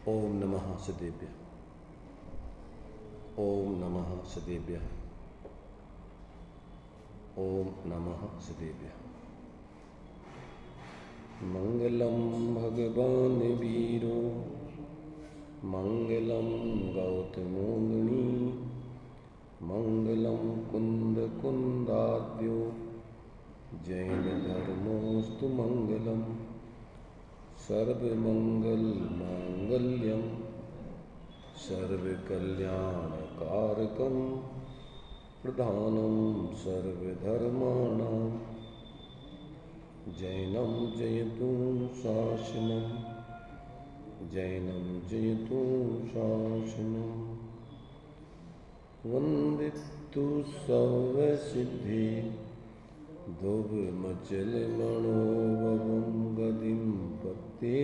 ओम नमः सदेभ्यः। ओम नमः सदेभ्यः। ओम नमः सदेभ्यः। मंगलम भगवान वीरो मंगलम गौतमोमुनि मंगलम कुंद कुंदाद्यो जैन धर्मोस्तु मंगलम सर्वमंगल मांगल्यम सर्वकल्याणकारकं प्रधानं सर्वधर्माणां जैनं जयतु शासनं जैनं जयतु शासनं वन्दितु सर्वसिद्धि दुर्मचलमणोभवं गतिं पत्ते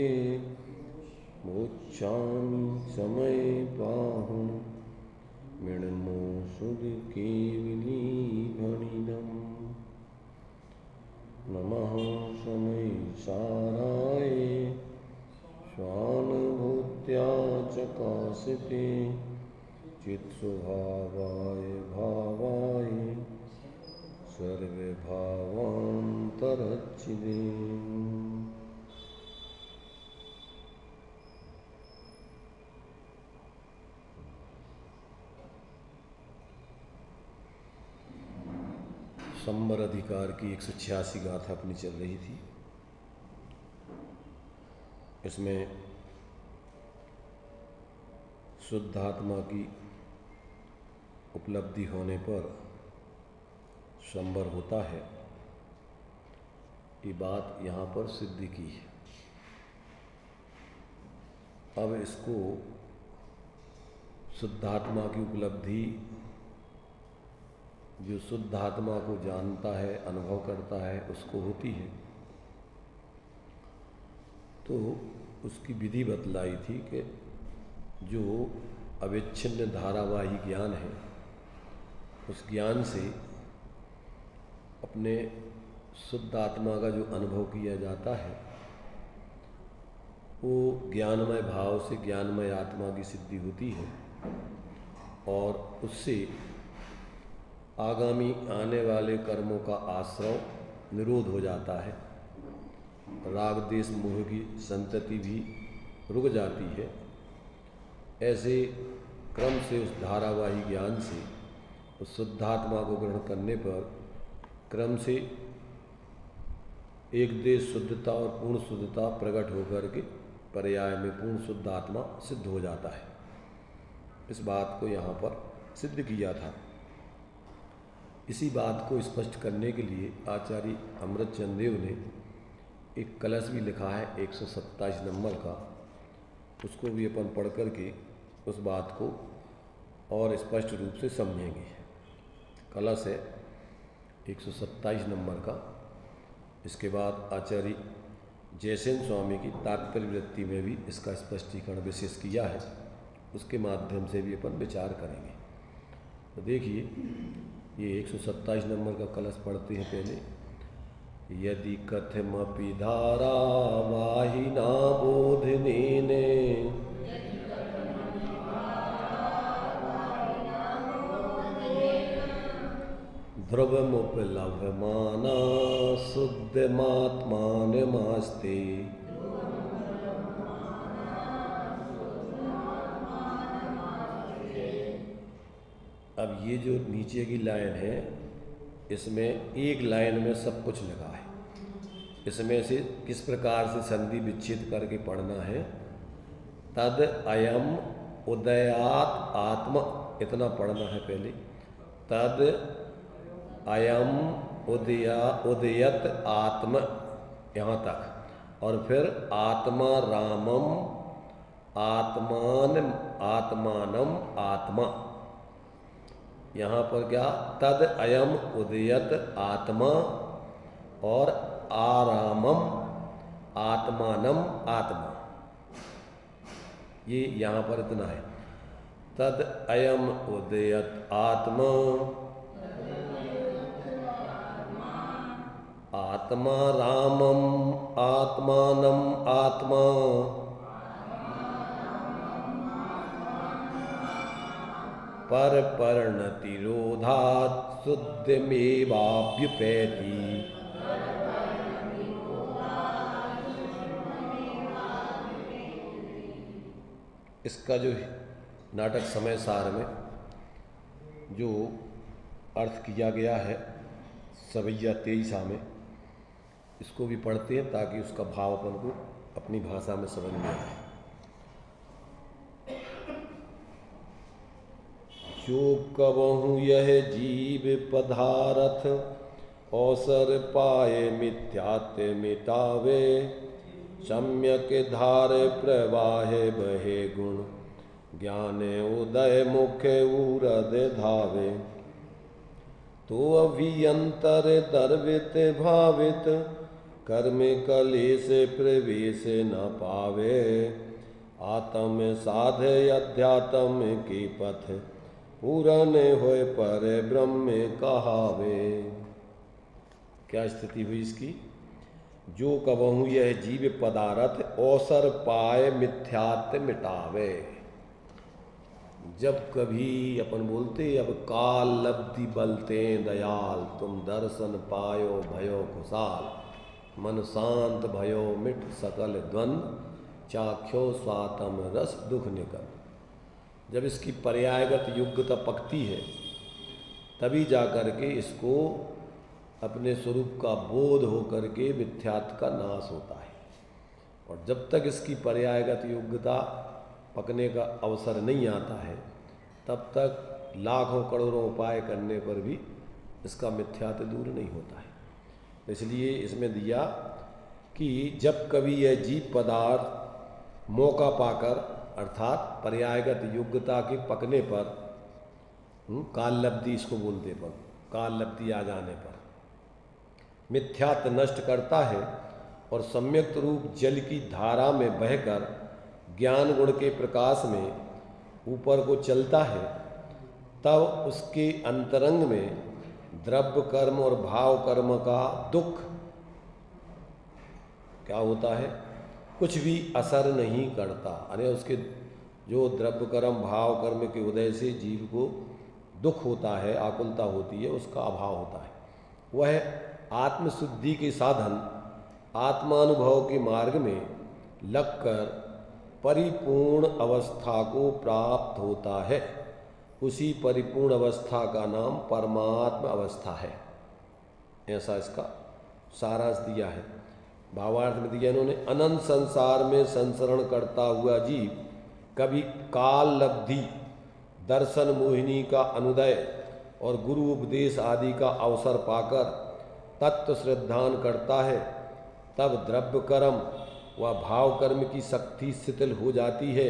मोक्षामि समय पाहुं मृण्मो सुधकेवलीभणिनम् नमः समय साराय स्वानुभूत्या चकासिते चित्स्वभावाय भावाय सर्वभावान्तरच्छिदे। संबर अधिकार की 186 गाथा अपनी चल रही थी। इसमें शुद्धात्मा की उपलब्धि होने पर संबर होता है, ये बात यहाँ पर सिद्ध की है। अब इसको शुद्धात्मा की उपलब्धि जो शुद्ध आत्मा को जानता है, अनुभव करता है, उसको होती है, तो उसकी विधि बतलाई थी कि जो अविच्छिन्न धारावाही ज्ञान है, उस ज्ञान से अपने शुद्ध आत्मा का जो अनुभव किया जाता है, वो ज्ञानमय भाव से ज्ञानमय आत्मा की सिद्धि होती है और उससे आगामी आने वाले कर्मों का आश्रव निरोध हो जाता है। राग देश मोह की संतति भी रुक जाती है। ऐसे क्रम से उस धारावाही ज्ञान से उस शुद्धात्मा को ग्रहण करने पर क्रम से एक देश शुद्धता और पूर्ण शुद्धता प्रकट होकर के पर्याय में पूर्ण शुद्ध आत्मा सिद्ध हो जाता है। इस बात को यहाँ पर सिद्ध किया था। इसी बात को स्पष्ट करने के लिए आचार्य अमृत चंदेव ने एक कलश भी लिखा है 127 नंबर का, उसको भी अपन पढ़ कर के उस बात को और स्पष्ट रूप से समझेंगे। कलश है 127 नंबर का। इसके बाद आचार्य जयसेन स्वामी की तात्पर्य वृत्ति में भी इसका स्पष्टीकरण विशेष किया है, उसके माध्यम से भी अपन विचार करेंगे। तो देखिए, ये 127 नंबर का कलश पढ़ते हैं पहले। यदि कथमपि धारावाहिना बोधनेन ध्रुवमुपलभमाना शुद्धमात्मानमास्ते अब ये जो नीचे की लाइन है, इसमें एक लाइन में सब कुछ लगा है। इसमें से किस प्रकार से संधि विच्छेद करके पढ़ना है। तद अयम उदयात आत्म, इतना पढ़ना है पहले। तद अयम उदयत आत्म, यहाँ तक, और फिर आत्मा रामम आत्मान आत्मानम आत्मा। यहाँ पर क्या, तद अयम उदयत आत्मा और आरामम आत्मानम आत्मा, ये यहाँ पर इतना है। तद अयम उदयत आत्मा आत्मा रामम आत्मानम आत्मा पर परिणतिरोधात् शुद्धमेवाभ्युपैति। इसका जो नाटक समय सार में जो अर्थ किया गया है सवैया 23 में, इसको भी पढ़ते हैं ताकि उसका भाव अपन को अपनी भाषा में समझ में आए। जो कबहु यह जीव पदारथ अवसर पाए मिथ्यात्व मिटावे, सम्यक धार प्रवाहे बहे गुण, ज्ञान उदय मुख्य उरद धावे। तो अभियंतर दर्वित भावित, कर्म कलेश प्रवेश न पावे, आत्म साधे अध्यात्म के पथ, पूरन होय पर ब्रह्म कहावे। क्या स्थिति हुई इसकी? जो कबहू यह जीव पदारथ अवसर पाए मिथ्यात्व मिटावे। जब कभी अपन बोलते अब काल लब्धि बलते दयाल, तुम दर्शन पायो भयो खुशाल, मन शांत भयो मिट सकल द्वंद, चाख्यो स्वातम रस दुख निकल। जब इसकी पर्यायगत योग्यता पकती है तभी जाकर के इसको अपने स्वरूप का बोध होकर के मिथ्यात्व का नाश होता है। और जब तक इसकी पर्यायगत योग्यता पकने का अवसर नहीं आता है तब तक लाखों करोड़ों उपाय करने पर भी इसका मिथ्यात्व दूर नहीं होता है। इसलिए इसमें दिया कि जब कभी यह जीव पदार्थ मौका पाकर अर्थात पर्यायगत योग्यता के पकने पर, काल लब्धि इसको बोलते पर, काल लब्धि आ जाने पर मिथ्यात्व नष्ट करता है और सम्यक रूप जल की धारा में बहकर ज्ञान गुण के प्रकाश में ऊपर को चलता है, तब उसके अंतरंग में द्रव्य कर्म और भाव कर्म का दुख क्या होता है? कुछ भी असर नहीं करता। यानी उसके जो द्रव्य कर्म भाव कर्म के उदय से जीव को दुख होता है, आकुलता होती है, उसका अभाव होता है। वह आत्मशुद्धि के साधन आत्मानुभव के मार्ग में लगकर परिपूर्ण अवस्था को प्राप्त होता है। उसी परिपूर्ण अवस्था का नाम परमात्मा अवस्था है। ऐसा इसका सारांश दिया है। भावार्थ में दिया इन्होंने, अनंत संसार में संसरण करता हुआ जीव कभी काल लब्धि, दर्शन मोहिनी का अनुदय और गुरु उपदेश आदि का अवसर पाकर तत्व श्रद्धान करता है, तब द्रव्य कर्म व भाव कर्म की शक्ति शिथिल हो जाती है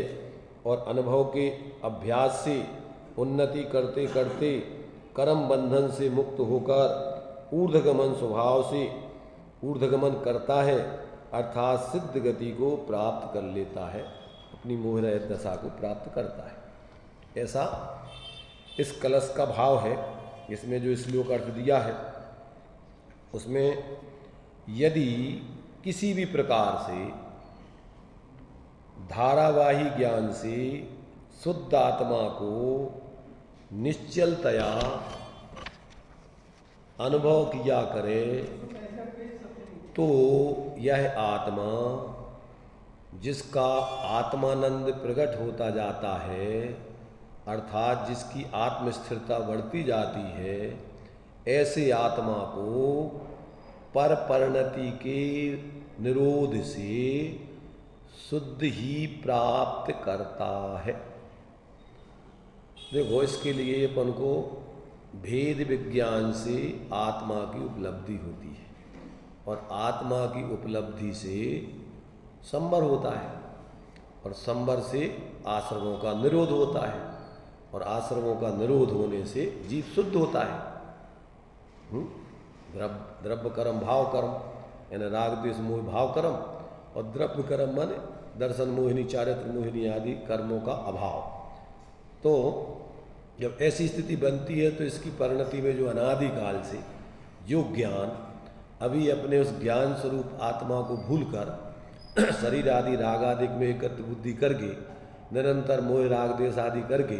और अनुभव के अभ्यास से उन्नति करते करते कर्म बंधन से मुक्त होकर ऊर्ध्वगमन स्वभाव से ऊर्ध्वगमन करता है, अर्थात सिद्ध गति को प्राप्त कर लेता है, अपनी मोहरहित दशा को प्राप्त करता है। ऐसा इस कलश का भाव है। इसमें जो श्लोक अर्थ दिया है उसमें यदि किसी भी प्रकार से धारावाही ज्ञान से शुद्ध आत्मा को निश्चलतया अनुभव किया करे तो यह आत्मा जिसका आत्मानंद प्रकट होता जाता है, अर्थात जिसकी आत्मस्थिरता बढ़ती जाती है, ऐसे आत्मा को पर परिणति के निरोध से शुद्ध ही प्राप्त करता है। देखो, इसके लिए अपन को भेद विज्ञान से आत्मा की उपलब्धि होती है और आत्मा की उपलब्धि से संवर होता है और संवर से आश्रमों का निरोध होता है और आश्रमों का निरोध होने से जीव शुद्ध होता है। द्रव्य कर्म भाव कर्म यानी राग द्वेष मोह भाव कर्म और द्रव्य कर्म माने दर्शन मोहिनी चारित्र मोहिनी आदि कर्मों का अभाव। तो जब ऐसी स्थिति बनती है तो इसकी परिणति में जो अनादिकाल से जो ज्ञान अभी अपने उस ज्ञान स्वरूप आत्मा को भूलकर शरीर आदि राग आदि में एकत्र बुद्धि करके निरंतर मोह राग देश आदि करके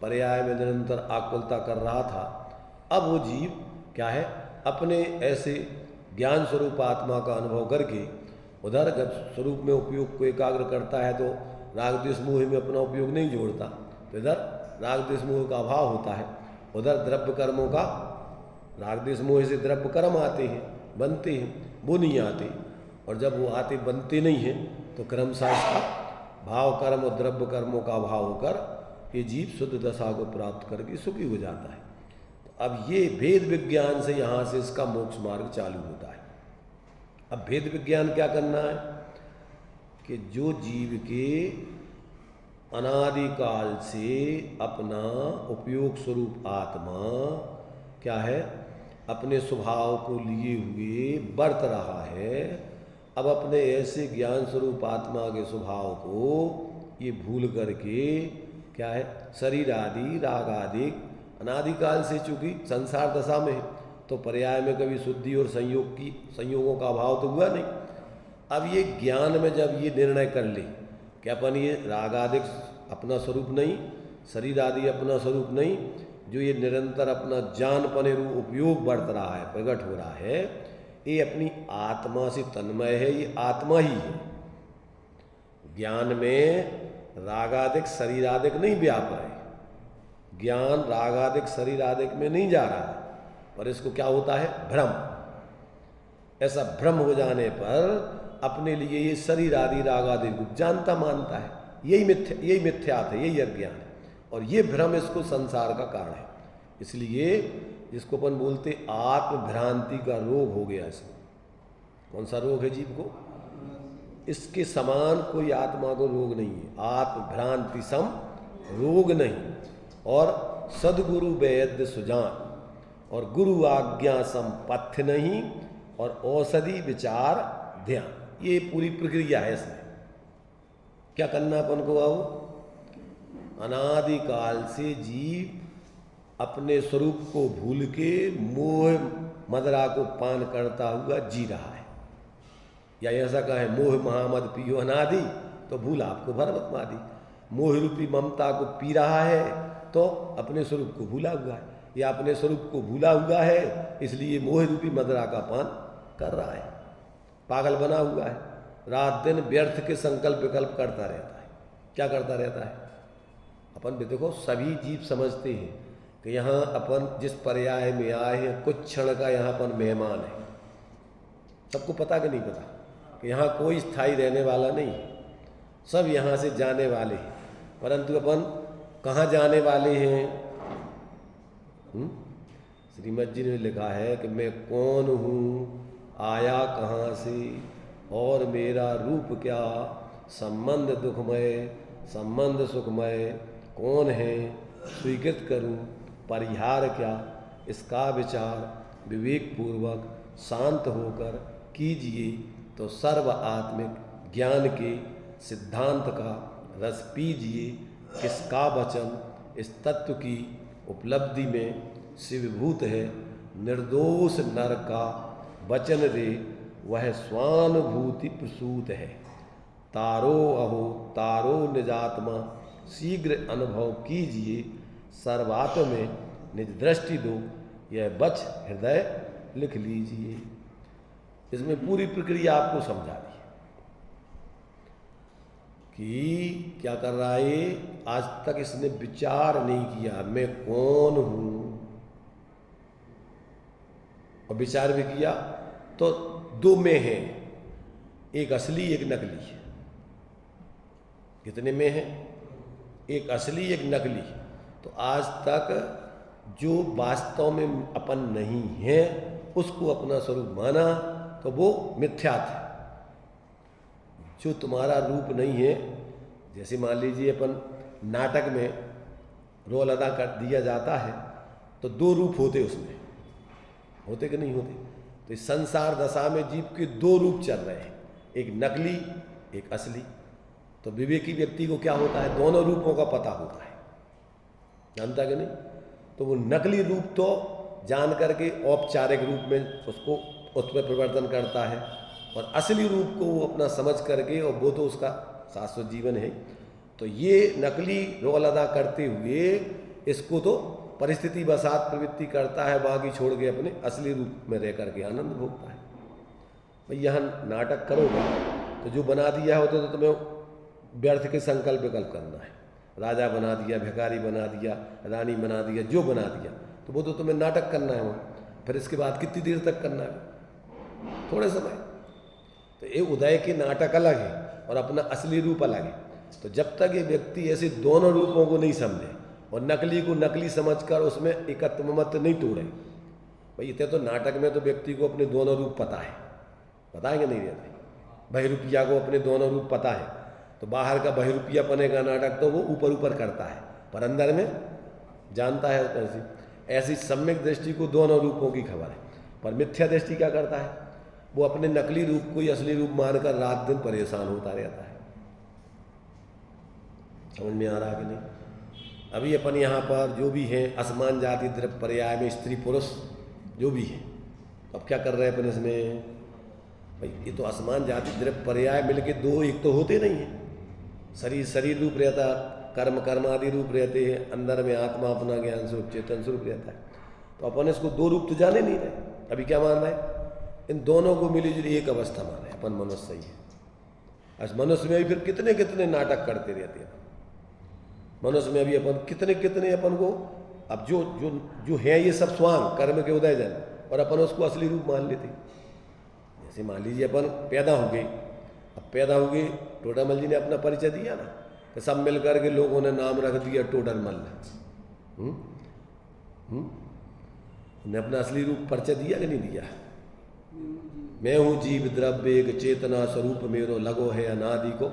पर्याय में निरंतर आकुलता कर रहा था, अब वो जीव क्या है, अपने ऐसे ज्ञान स्वरूप आत्मा का अनुभव करके उधर जब स्वरूप में उपयोग को एकाग्र करता है तो राग द्वेष मोह में अपना उपयोग नहीं जोड़ता, तो इधर राग द्वेष मोह का अभाव होता है। उधर द्रव्य कर्मों का, राग द्वेष मोह से द्रव्य कर्म आते हैं, बनते हैं, वो नहीं आते, और जब वो आते बनते नहीं हैं तो क्रमशः भाव कर्म और द्रव्य कर्मों का अभाव होकर ये जीव शुद्ध दशा को प्राप्त करके सुखी हो जाता है। तो अब ये भेद विज्ञान से यहाँ से इसका मोक्ष मार्ग चालू होता है। अब भेद विज्ञान क्या करना है कि जो जीव के अनादिकाल से अपना उपयोग स्वरूप आत्मा क्या है, अपने स्वभाव को लिए हुए बरत रहा है, अब अपने ऐसे ज्ञान स्वरूप आत्मा के स्वभाव को ये भूल करके क्या है, शरीर आदि राग आदि अनादिकाल से चूंकि संसार दशा में है तो पर्याय में कभी शुद्धि और संयोगों का अभाव तो हुआ नहीं। अब ये ज्ञान में जब ये निर्णय कर ले कि अपन ये राग आदि अपना स्वरूप नहीं, शरीर आदि अपना स्वरूप नहीं, जो ये निरंतर अपना जानपने रूप उपयोग बरत रहा है, प्रकट हो रहा है, ये अपनी आत्मा से तन्मय है, ये आत्मा ही है। ज्ञान में रागादिक शरीरादिक नहीं व्याप रहे, ज्ञान रागादिक शरीरादिक में नहीं जा रहा है, पर इसको क्या होता है, भ्रम। ऐसा भ्रम हो जाने पर अपने लिए ये शरीर आदि राग आदि को जानता मानता है, यही मिथ्यात है, यही अज्ञान है, और ये भ्रम इसको संसार का कारण है। इसलिए जिसको अपन बोलते आत्मभ्रांति का रोग हो गया, इसको कौन सा रोग है जीव को, इसके समान कोई आत्मा को रोग नहीं है, आत्मभ्रांति सम रोग नहीं। और सदगुरु वैद्य सुजान, और गुरु आज्ञा सम पथ्य नहीं, और औषधि विचार ध्यान, ये पूरी प्रक्रिया है। इसमें क्या करना अपन को, अब अनादिकाल से जीव अपने स्वरूप को भूल के मोह मदरा को पान करता हुआ जी रहा है, या ऐसा कहे मोह महामद पियो अनादि, तो भूल आपको भरमत मादी, मोह रूपी ममता को पी रहा है तो अपने स्वरूप को भूला हुआ है, या अपने स्वरूप को भूला हुआ है इसलिए मोह रूपी मदरा का पान कर रहा है, पागल बना हुआ है, रात दिन व्यर्थ के संकल्प विकल्प करता रहता है। क्या करता रहता है, अपन भी देखो सभी जीव समझते हैं कि यहाँ अपन जिस पर्याय में आए हैं कुछ क्षण का यहाँ अपन मेहमान है, सबको पता कि नहीं पता कि यहाँ कोई स्थायी रहने वाला नहीं है, सब यहाँ से जाने वाले हैं, परंतु अपन कहाँ जाने वाले हैं। श्रीमद जी ने लिखा है कि मैं कौन हूँ, आया कहाँ से, और मेरा रूप क्या, संबंध दुखमय संबंध सुखमय, कौन है स्वीकृत करूँ, परिहार क्या, इसका विचार विवेक पूर्वक शांत होकर कीजिए तो सर्व आत्मिक ज्ञान के सिद्धांत का रस पीजिए। किसका वचन इस तत्व की उपलब्धि में शिवभूत है, निर्दोष नर का वचन रे वह स्वानुभूति प्रसूत है। तारो अहो तारो निजात्मा शीघ्र अनुभव कीजिए, सर्वात्म में निज दृष्टि दो, यह बच हृदय लिख लीजिए। इसमें पूरी प्रक्रिया आपको समझा दी कि क्या कर रहा है, आज तक इसने विचार नहीं किया मैं कौन हूं, और विचार भी किया तो दो में है, एक असली एक नकली। कितने में है, एक असली एक नकली। तो आज तक जो वास्तव में अपन नहीं है उसको अपना स्वरूप माना तो वो मिथ्यात है। जो तुम्हारा रूप नहीं है, जैसे मान लीजिए अपन नाटक में रोल अदा कर दिया जाता है तो दो रूप होते उसमें, होते कि नहीं होते। तो इस संसार दशा में जीव के दो रूप चल रहे हैं, एक नकली एक असली। तो विवेकी व्यक्ति को क्या होता है, दोनों रूपों का पता होता है, जानता कि नहीं। तो वो नकली रूप तो जान करके औपचारिक रूप में उसको उसमें परिवर्तन करता है, और असली रूप को वो अपना समझ करके, और वो तो उसका शाश्वत जीवन है। तो ये नकली रोल अदा करते हुए इसको तो परिस्थिति वसात प्रवृत्ति करता है, बाकी छोड़ के अपने असली रूप में रह करके आनंद भोगता है। भाई यहाँ नाटक करोगे तो जो बना दिया हो तो तुम्हें व्यर्थ के संकल्प विकल्प करना है। राजा बना दिया, भिखारी बना दिया, रानी बना दिया, जो बना दिया तो वो तो तुम्हें नाटक करना है वहाँ। फिर इसके बाद कितनी देर तक करना है? थोड़े समय। तो ये उदय के नाटक अलग है और अपना असली रूप अलग है। तो जब तक ये व्यक्ति ऐसे दोनों रूपों को नहीं समझे और नकली को नकली समझकर उसमें एकत्व मत नहीं तोड़े, भाई इतने तो नाटक में तो व्यक्ति को अपने दोनों रूप पता है, बताएंगे नहीं रहते। बहिरूपिया को अपने दोनों रूप पता है, तो बाहर का बहिरूपिया पने का नाटक तो वो ऊपर ऊपर करता है, पर अंदर में जानता है। ऐसी सम्यक दृष्टि को दोनों रूपों की खबर है। पर मिथ्या दृष्टि क्या करता है? वो अपने नकली रूप को ही असली रूप मानकर रात दिन परेशान होता रहता है। समझ में आ रहा कि नहीं? अभी अपन यहाँ पर जो भी हैं असमान जाति द्रव्य पर्याय में स्त्री पुरुष जो भी है, अब क्या कर रहे हैं अपन इसमें? भाई ये तो असमान जाति द्रव्य पर्याय मिलके दो एक तो होते नहीं है। शरीर शरीर रूप रहता, कर्म कर्म आदि रूप रहते हैं, अंदर में आत्मा अपना ज्ञान स्वरूप चेतन स्वरूप रहता है। तो अपन इसको दो रूप तो जाने नहीं रहे। अभी क्या मान रहे हैं? इन दोनों को मिली जुली एक अवस्था मान रहे हैं अपन मनुष्य ही है। आज मनुष्य में भी फिर कितने कितने नाटक करते रहते हैं। मनुष्य में अभी अपन कितने कितने अपन को अब जो जो जो है ये सब स्वांग कर्म के उदय जन, और अपन उसको असली रूप मान लेते। जैसे मान लीजिए अपन पैदा हो गए, अब पैदा हो गए, टोडरमल जी ने अपना परिचय दिया ना, तो सब मिलकर के लोगों ने नाम रख दिया टोडरमल। उन्हें अपना असली रूप परिचय दिया कि नहीं दिया? मैं हूँ जीव द्रव्य एक चेतना स्वरूप मेरो लगो है अनादि को।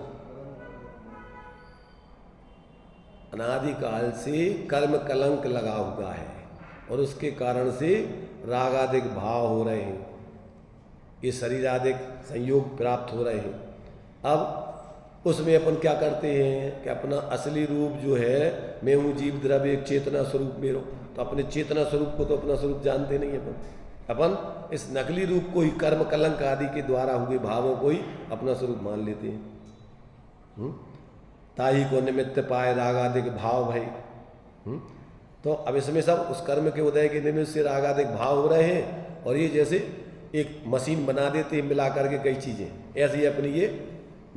अनादिकाल से कर्म कलंक लगा हुआ है और उसके कारण से रागादिक भाव हो रहे हैं, ये शरीरादिक संयोग प्राप्त हो रहे हैं। अब उसमें अपन क्या करते हैं कि अपना असली रूप जो है, मैं हूँ जीव द्रव्य एक चेतना स्वरूप मेरो, तो अपने चेतना स्वरूप को तो अपना स्वरूप जानते नहीं अपन इस नकली रूप को ही कर्म कलंक आदि के द्वारा हुए भावों को ही अपना स्वरूप मान लेते हैं। ताही को निमित्त पाए रागादिक भाव भाई। तो अब इसमें सब उस कर्म के उदय के निमित्त से रागादिक भाव हो रहे हैं, और ये जैसे एक मशीन बना देते हैं मिला करके कई चीज़ें, ऐसे ही अपनी ये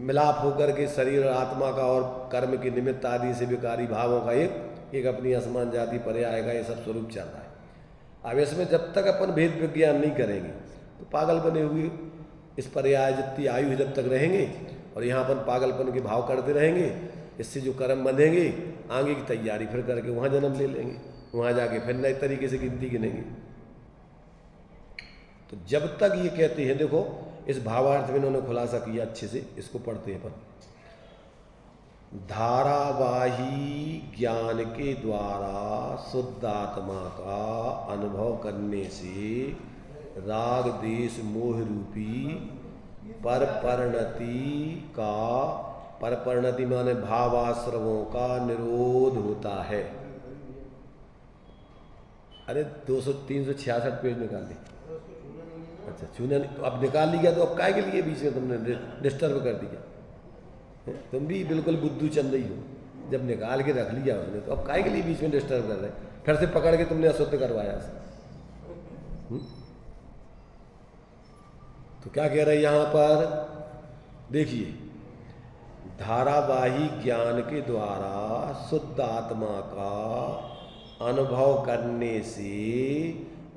मिलाप होकर के शरीर और आत्मा का और कर्म के निमित्त आदि से विकारी भावों का एक अपनी असमान जाति पर्याय का ये सब स्वरूप चल रहा है। अब इसमें जब तक अपन भेद विज्ञान नहीं करेंगे तो पागल बने हुए इस पर्याय जितनी आयु जब तक रहेंगे और यहाँ अपन पागलपन के भाव करते रहेंगे, इससे जो कर्म बंधेंगे आगे की तैयारी फिर करके वहाँ जन्म ले लेंगे, वहाँ जाके फिर नए तरीके से गिनती गिनेंगे। तो जब तक ये कहते हैं, देखो इस भावार्थ में इन्होंने खुलासा किया अच्छे से, इसको पढ़ते हैं अपन। धारावाही ज्ञान के द्वारा शुद्ध आत्मा का अनुभव करने से राग देश मोह रूपी परपरिणति माने भावाश्रवों का निरोध होता है। अरे 366 पेज निकाल दी। अच्छा चुना, तो अब निकाल लिया तो अब काय के लिए बीच में तुमने डिस्टर्ब कर दिया? तुम भी बिल्कुल बुद्धू चंद ही हो, जब निकाल के रख लिया उसने तो अब काय के लिए बीच में डिस्टर्ब कर रहे? फिर से पकड़ के तुमने अशुद्ध करवाया। तो क्या कह रहे यहाँ पर देखिए, धारावाही ज्ञान के द्वारा शुद्ध आत्मा का अनुभव करने से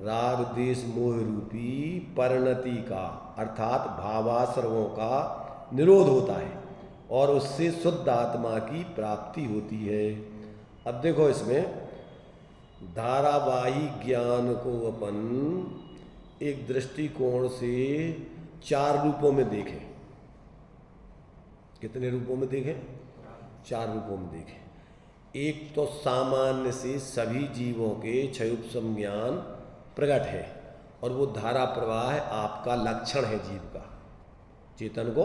राग देश मोह रूपी परिणति का अर्थात भावाश्रवों का निरोध होता है और उससे शुद्ध आत्मा की प्राप्ति होती है। अब देखो इसमें धारावाही ज्ञान को अपन एक दृष्टिकोण से 4 रूपों में देखें। कितने रूपों में देखें? 4 रूपों में देखें। एक तो सामान्य से सभी जीवों के क्षयोपशम ज्ञान प्रकट है और वो धारा प्रवाह है, आपका लक्षण है जीव का, चेतन को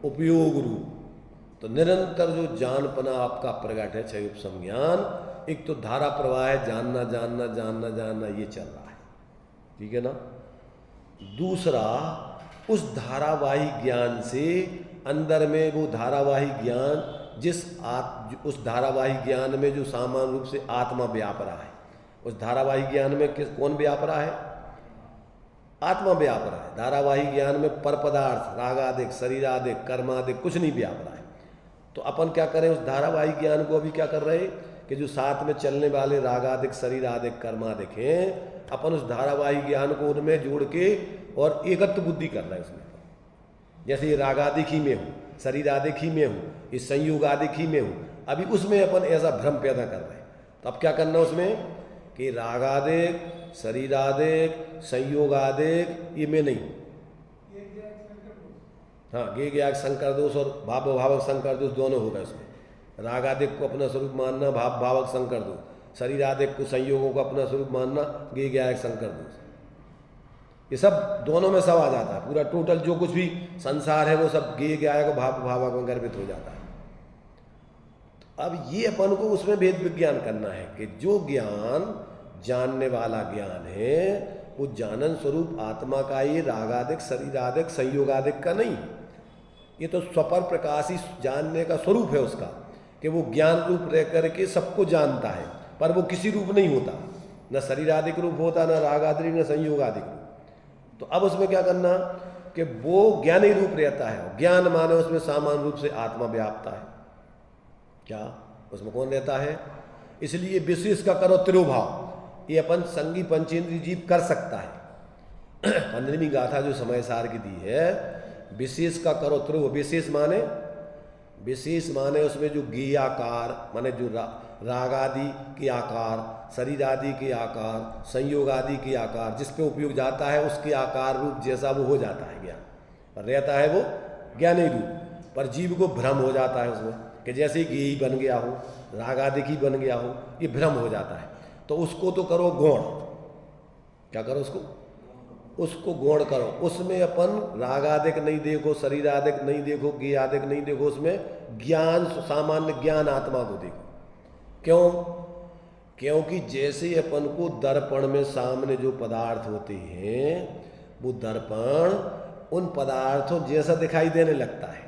उपयोग रूप। तो निरंतर जो जानपना आपका प्रकट है क्षयोपशम ज्ञान, एक तो धारा प्रवाह है, जानना जानना जानना जानना ये चल रहा है, ठीक है ना। दूसरा, उस धारावाही ज्ञान से अंदर में वो धारावाही ज्ञान उस धारावाही ज्ञान में जो सामान्य रूप से आत्मा व्याप रहा है, उस धारावाही ज्ञान में कौन व्याप रहा है? आत्मा व्याप रहा है। धारावाही ज्ञान में पर पदार्थ, रागादिक, शरीरादिक, कर्मादिक कुछ नहीं व्याप रहा है। तो अपन क्या करें, उस धारावाही ज्ञान को अभी क्या कर रहे हैं कि जो साथ में चलने वाले रागादिक, शरीरादिक, कर्मादिक हैं, अपन उस धारावाही ज्ञान को उनमें जोड़ के और एकत्व बुद्धि कर रहे हैं उसमें। जैसे ये रागादिक ही में हूँ, शरीरादिक ही में हूँ, इस संयोगादिक ही में हूँ, अभी उसमें अपन ऐसा भ्रम पैदा कर रहे हैं। तो अब क्या करना उसमें कि रागादिक, शरीरादिक, संयोगादिक ये मैं नहीं हूँ। हाँ, गे ज्ञाक संकर दोष और भाव भावक संकर दोष दोनों होगा इसमें। रागादिक को अपना स्वरूप मानना, भाव भावक संकर दोष, शरीरादिक को, संयोगों को अपना स्वरूप मानना, गे ज्ञाक संकर दोष, ये सब दोनों में सब आ जाता है। पूरा टोटल जो कुछ भी संसार है वो सब गे ज्ञाक भाव भावक में गर्भित हो जाता है। तो अब ये अपन को उसमें भेद विज्ञान करना है कि जो ज्ञान जानने वाला ज्ञान है वो जानन स्वरूप आत्मा का, ये रागादिक, शरीरादिक, संयोगादिक का नहीं। ये तो स्वपर प्रकाशी जानने का स्वरूप है उसका, कि वो ज्ञान रूप रह करके सबको जानता है, पर वो किसी रूप नहीं होता, न शरीरादिक रूप होता, न रागादिक, न संयोगादिक रूप। तो अब उसमें क्या करना कि वो ज्ञानी रूप रहता है। ज्ञान माने उसमें सामान्य रूप से आत्मा व्याप्ता है। क्या उसमें कौन रहता है? इसलिए विशेष का करो तिरुभाव, ये अपन संगी पंचेंद्रिय जीव कर सकता है। 15वीं गाथा जो समय सार की दी है, विशेष का करो त्रुव, विशेष माने उसमें जो गेयाकार माने जो रागादि के आकार, शरीरादि के आकार, संयोगादि के आकार जिस पे उपयोग जाता है उसके आकार रूप जैसा वो हो जाता है ज्ञान, पर रहता है वो ज्ञानी रूप। पर जीव को भ्रम हो जाता है उसमें कि जैसे गेयी बन गया हो, रागादि की बन गया हो, ये भ्रम हो जाता है। तो उसको तो करो गौण, क्या करो उसको गौण करो। उसमें अपन रागादिक नहीं देखो, शरीरादिक नहीं देखो, गेयादिक नहीं देखो, उसमें ज्ञान, सामान्य ज्ञान आत्मा को देखो। क्यों? क्योंकि जैसे अपन को दर्पण में सामने जो पदार्थ होते हैं वो दर्पण उन पदार्थों जैसा दिखाई देने लगता है,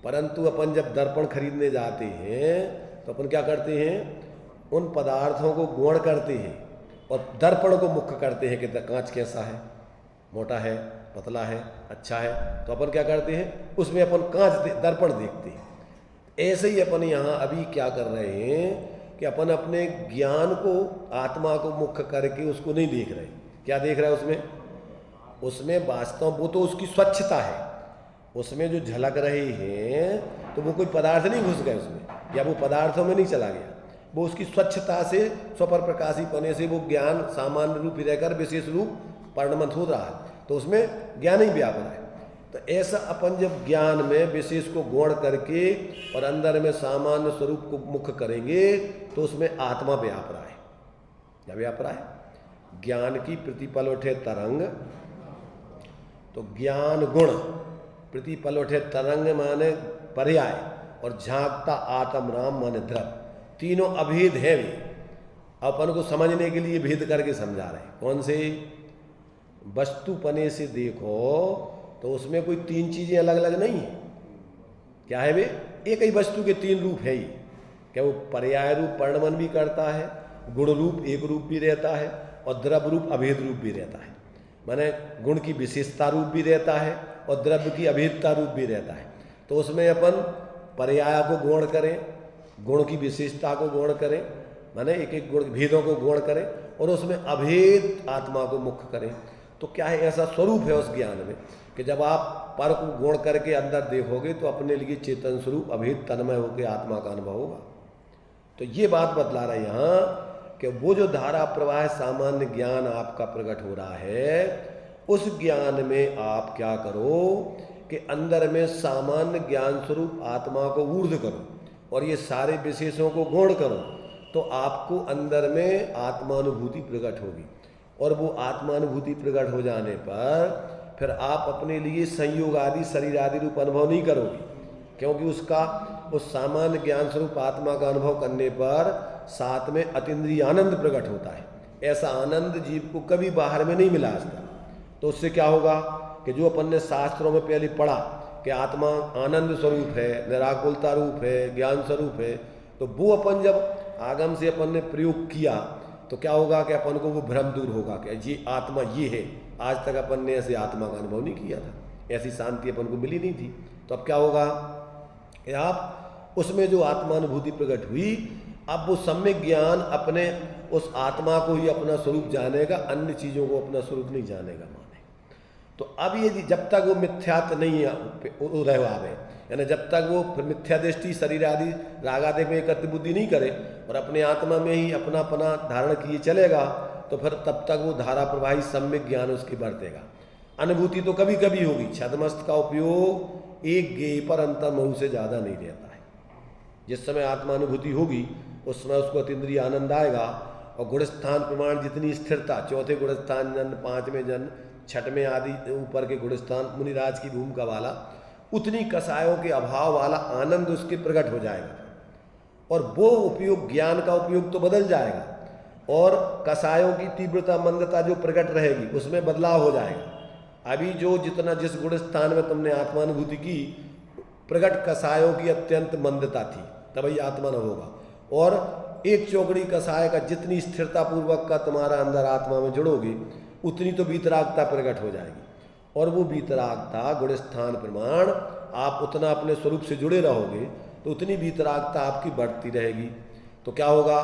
परंतु अपन जब दर्पण खरीदने जाते हैं तो अपन क्या करते हैं, उन पदार्थों को गौण करते हैं और दर्पण को मुख्य करते हैं कि कांच कैसा है, मोटा है, पतला है, अच्छा है। तो अपन क्या करते हैं, उसमें अपन दर्पण देखते हैं। ऐसे ही अपन यहाँ अभी क्या कर रहे हैं कि अपन अपने ज्ञान को, आत्मा को मुख्य करके उसको नहीं देख रहे। क्या देख रहे हैं उसमें वास्तव वो तो उसकी स्वच्छता है, उसमें जो झलक रहे हैं तो वो कोई पदार्थ नहीं घुस गए उसमें, या वो पदार्थों में नहीं चला गया, वो उसकी स्वच्छता से, स्वपर प्रकाशी पने से वो ज्ञान सामान्य रूप ही रहकर विशेष रूप परिणमित हो रहा है, तो उसमें ज्ञान ही व्यापक है। तो ऐसा अपन जब ज्ञान में विशेष को गौण करके और अंदर में सामान्य स्वरूप को मुख्य करेंगे तो उसमें आत्मा व्याप रहा है। क्या व्याप रहा है? ज्ञान की प्रतिपल उठे तरंग, तो ज्ञान गुण, प्रतिपल उठे तरंग माने पर्याय, और झांकता आत्म राम माने द्रव, तीनों अभेद है। भी अपन को समझने के लिए भेद करके समझा रहे हैं। कौन से? वस्तु पने से देखो तो उसमें कोई तीन चीजें अलग अलग नहीं है। क्या है वे? एक ही वस्तु के तीन रूप है ही। क्या वो पर्याय रूप परिणमन भी करता है, गुण रूप एक रूप भी रहता है, और द्रव्य रूप अभेद रूप भी रहता है। माने गुण की विशेषता रूप भी रहता है और द्रव्य की अभेदता रूप भी रहता है। तो उसमें अपन पर्याय को गौण करें, गुण की विशेषता को गौण करें, माने एक एक गुण भेदों को गौण करें, और उसमें अभेद आत्मा को मुख्य करें। तो क्या है, ऐसा स्वरूप है उस ज्ञान में कि जब आप पर को गौण करके अंदर देखोगे तो अपने लिए चेतन स्वरूप अभेद तन्मय होकर आत्मा का अनुभव होगा। तो ये बात बतला रहे यहाँ कि वो जो धारा प्रवाह सामान्य ज्ञान आपका प्रकट हो रहा है, उस ज्ञान में आप क्या करो कि अंदर में सामान्य ज्ञान स्वरूप आत्मा को ऊर्ध्व करो और ये सारे विशेषों को गौण करो, तो आपको अंदर में आत्मानुभूति प्रकट होगी। और वो आत्मानुभूति प्रकट हो जाने पर फिर आप अपने लिए संयोग आदि, शरीर आदि रूप अनुभव नहीं करोगे, क्योंकि उस सामान्य ज्ञान स्वरूप आत्मा का अनुभव करने पर साथ में अतीन्द्रिय आनंद प्रकट होता है। ऐसा आनंद जीव को कभी बाहर में नहीं मिला आज तक। तो उससे क्या होगा कि जो अपन ने शास्त्रों में पहले पढ़ा कि आत्मा आनंद स्वरूप है, निराकुलता रूप है, ज्ञान स्वरूप है, तो वो अपन जब आगम से अपन ने प्रयोग किया तो क्या होगा कि अपन को वो भ्रम दूर होगा कि ये आत्मा ये है। आज तक अपन ने ऐसे आत्मा का अनुभव नहीं किया था, ऐसी शांति अपन को मिली नहीं थी। तो अब क्या होगा कि आप उसमें जो आत्मानुभूति प्रकट हुई, अब वो सम्यक ज्ञान अपने उस आत्मा को ही अपना स्वरूप जानेगा, अन्य चीज़ों को अपना स्वरूप नहीं जानेगा माने। तो अब ये जब तक वो मिथ्यात्व नहीं रह आवे, यानी जब तक वो मिथ्या दृष्टि शरीर आदि राग आदि में एकत्र बुद्धि नहीं करे और अपने आत्मा में ही अपना अपना धारण किए चलेगा, तो फिर तब तक वो धारा प्रवाही सम्यक ज्ञान उसकी बढ़तेगा। अनुभूति तो कभी कभी होगी, छद्मस्त का उपयोग एक गेय पर अंतर्मुह से ज़्यादा नहीं रहता है। जिस समय आत्मानुभूति होगी उस समय उसको अतीन्द्रिय आनंद आएगा। और गुणस्थान प्रमाण जितनी स्थिरता, चौथे गुणस्थान जन्म, पांचवें जन्म, छठवें आदि ऊपर के गुणस्थान मुनिराज की भूमिका वाला, उतनी कसायों के अभाव वाला आनंद उसके प्रकट हो जाएगा। और वो उपयोग, ज्ञान का उपयोग तो बदल जाएगा और कसायों की तीव्रता मंदता जो प्रकट रहेगी उसमें बदलाव हो जाएगा। अभी जो जितना जिस गुणस्थान में तुमने आत्मानुभूति की, प्रकट कसायों की अत्यंत मंदता थी, तभी आत्मा न होगा। और एक चौकड़ी कसाय का जितनी स्थिरता पूर्वक का तुम्हारा अंदर आत्मा में जुड़ोगे, उतनी तो वीतरागता प्रकट हो जाएगी। और वो वीतरागता गुणस्थान प्रमाण, आप उतना अपने स्वरूप से जुड़े रहोगे तो उतनी वीतरागता आपकी बढ़ती रहेगी। तो क्या होगा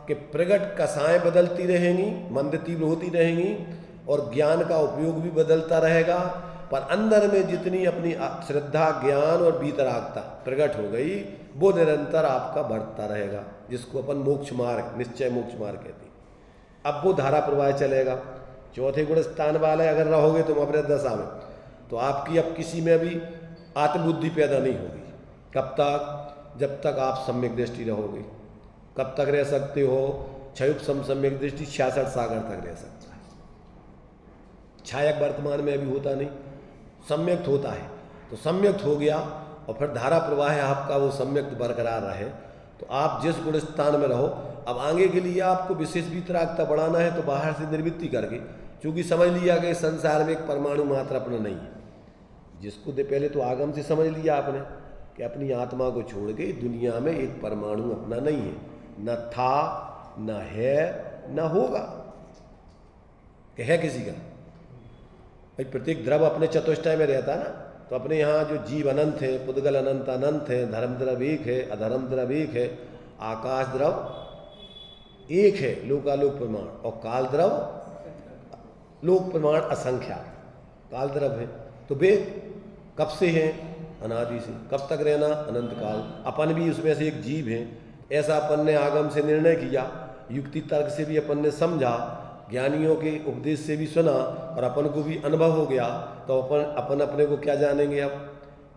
कि प्रकट कसाएं बदलती रहेंगी, मंद तीव्र होती रहेंगी और ज्ञान का उपयोग भी बदलता रहेगा। पर अंदर में जितनी अपनी श्रद्धा, ज्ञान और वीतरागता प्रकट हो गई, वो निरंतर आपका बढ़ता रहेगा, जिसको अपन मोक्ष मार्ग, निश्चय मोक्ष मार्ग कहते हैं। अब वो धारा प्रवाह चलेगा। चौथे गुण स्थान वाले अगर रहोगे तुम अपने दशा में, तो आपकी अब किसी में भी आत्मबुद्धि पैदा नहीं होगी। कब तक? जब तक आप सम्यक दृष्टि रहोगे। कब तक रह सकते हो? क्षयुप सम्यक दृष्टि 66 सागर तक रह सकता है। छायक वर्तमान में अभी होता नहीं, सम्यक्त होता है। तो सम्यक्त हो गया और फिर धारा प्रवाह है आपका वो सम्यक्त बरकरार रहे, तो आप जिस गुण स्थान में रहो। अब आगे के लिए आपको विशेष वीतरागता बढ़ाना है तो बाहर से निर्वृत्ति करके, क्योंकि समझ लिया कि संसार में एक परमाणु मात्र अपना नहीं है। जिसको पहले तो आगम से समझ लिया आपने कि अपनी आत्मा को छोड़ के दुनिया में एक परमाणु अपना नहीं है, न था, न है, न होगा। कि है किसी का? भाई प्रत्येक द्रव अपने चतुष्टय में रहता है ना। तो अपने यहाँ जो जीव अनंत है, पुद्गल अनंत अनंत है, धर्म द्रव एक है, अधर्म द्रव एक है, आकाश द्रव एक है, लोकालोक प्रमाण, और काल द्रव लोक प्रमाण असंख्या काल द्रव है। तो वे कब से हैं? अनादि से। कब तक रहना? अनंत काल। अपन भी उसमें से एक जीव है, ऐसा अपन ने आगम से निर्णय किया, युक्ति तर्क से भी अपन ने समझा, ज्ञानियों के उपदेश से भी सुना और अपन को भी अनुभव हो गया। तो अपन अपने को क्या जानेंगे अब?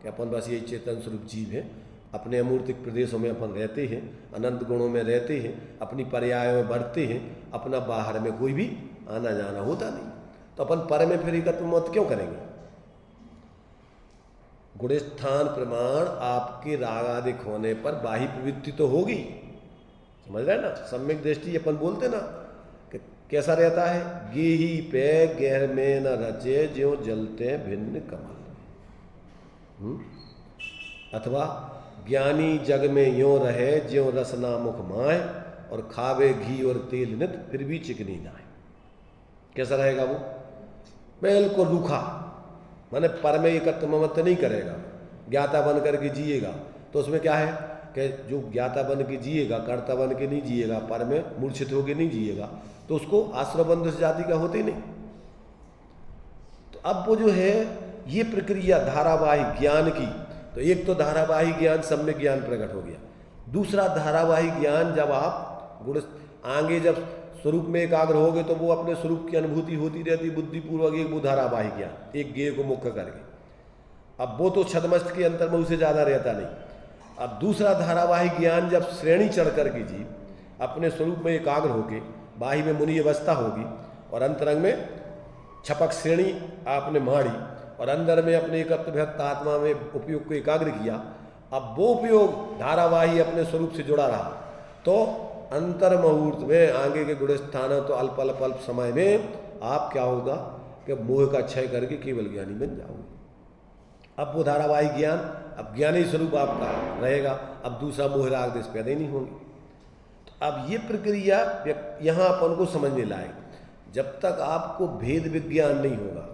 कि अपन बस यही चेतन स्वरूप जीव है, अपने अमूर्तिक प्रदेशों में अपन रहते हैं, अनंत गुणों में रहते हैं, अपनी पर्यायों में बढ़ते हैं, अपना बाहर में कोई भी आना जाना होता नहीं। तो अपन पर में फिर एकत्व मत क्यों करेंगे? गुणस्थान प्रमाण आपके राग आदि होने पर बाह्य प्रवृत्ति तो होगी, समझ रहे ना? सम्यक दृष्टि अपन बोलते ना कि कैसा रहता है? गेही पे गहर में न रचे ज्यों जलते भिन्न कमल। अथवा ज्ञानी जग में यों रहे ज्यों रसना मुख माए, और खावे घी और तेल नित फिर भी चिकनी नाए। कैसा रहेगा वो? बिल्कुल रूखा, माने पर में एकत्व ममत्व नहीं करेगा, ज्ञाता बन करके जिएगा। तो उसमें क्या है कि जो ज्ञाता बन के जिएगा, कर्ता बन के नहीं जिएगा, पर में मूर्छित होकर नहीं जिएगा, तो उसको आश्रवबंध जाति का होते ही नहीं। तो अब वो जो है ये प्रक्रिया धारावाहिक ज्ञान की, तो एक तो धारावाहिक ज्ञान सम्यक ज्ञान प्रकट हो गया। दूसरा धारावाहिक ज्ञान, जब आप गुण आगे जब स्वरूप में एकाग्र होगे तो वो अपने स्वरूप की अनुभूति होती रहती बुद्धिपूर्वक, एक वो धारावाहिक ज्ञान, एक गेय को मुख्य करके। अब वो तो छद्मस्त के अंतर्मुख से ज़्यादा रहता नहीं। अब दूसरा धारावाहिक ज्ञान जब श्रेणी चढ़ करके जी अपने स्वरूप में एकाग्र होके बाह्य में मुनि अवस्था होगी और अंतरंग में छपक श्रेणी आपने माड़ी और अंदर में अपने एकत्व व्यक्त आत्मा में उपयोग को एकाग्र किया। अब वो उपयोग धारावाही अपने स्वरूप से जुड़ा रहा, तो अंतर मुहूर्त में आगे के गुण स्थान तो अल्प अल्प अल्प समय में आप क्या होगा कि मोह का क्षय करके केवल ज्ञानी बन जाओगे। अब वो धारावाहिक ज्ञान, अब ज्ञानी स्वरूप आपका रहेगा, अब दूसरा मोह राग देश पैदा ही नहीं होंगे। तो अब ये प्रक्रिया यहाँ अपन को समझने लायक, जब तक आपको भेद विज्ञान नहीं होगा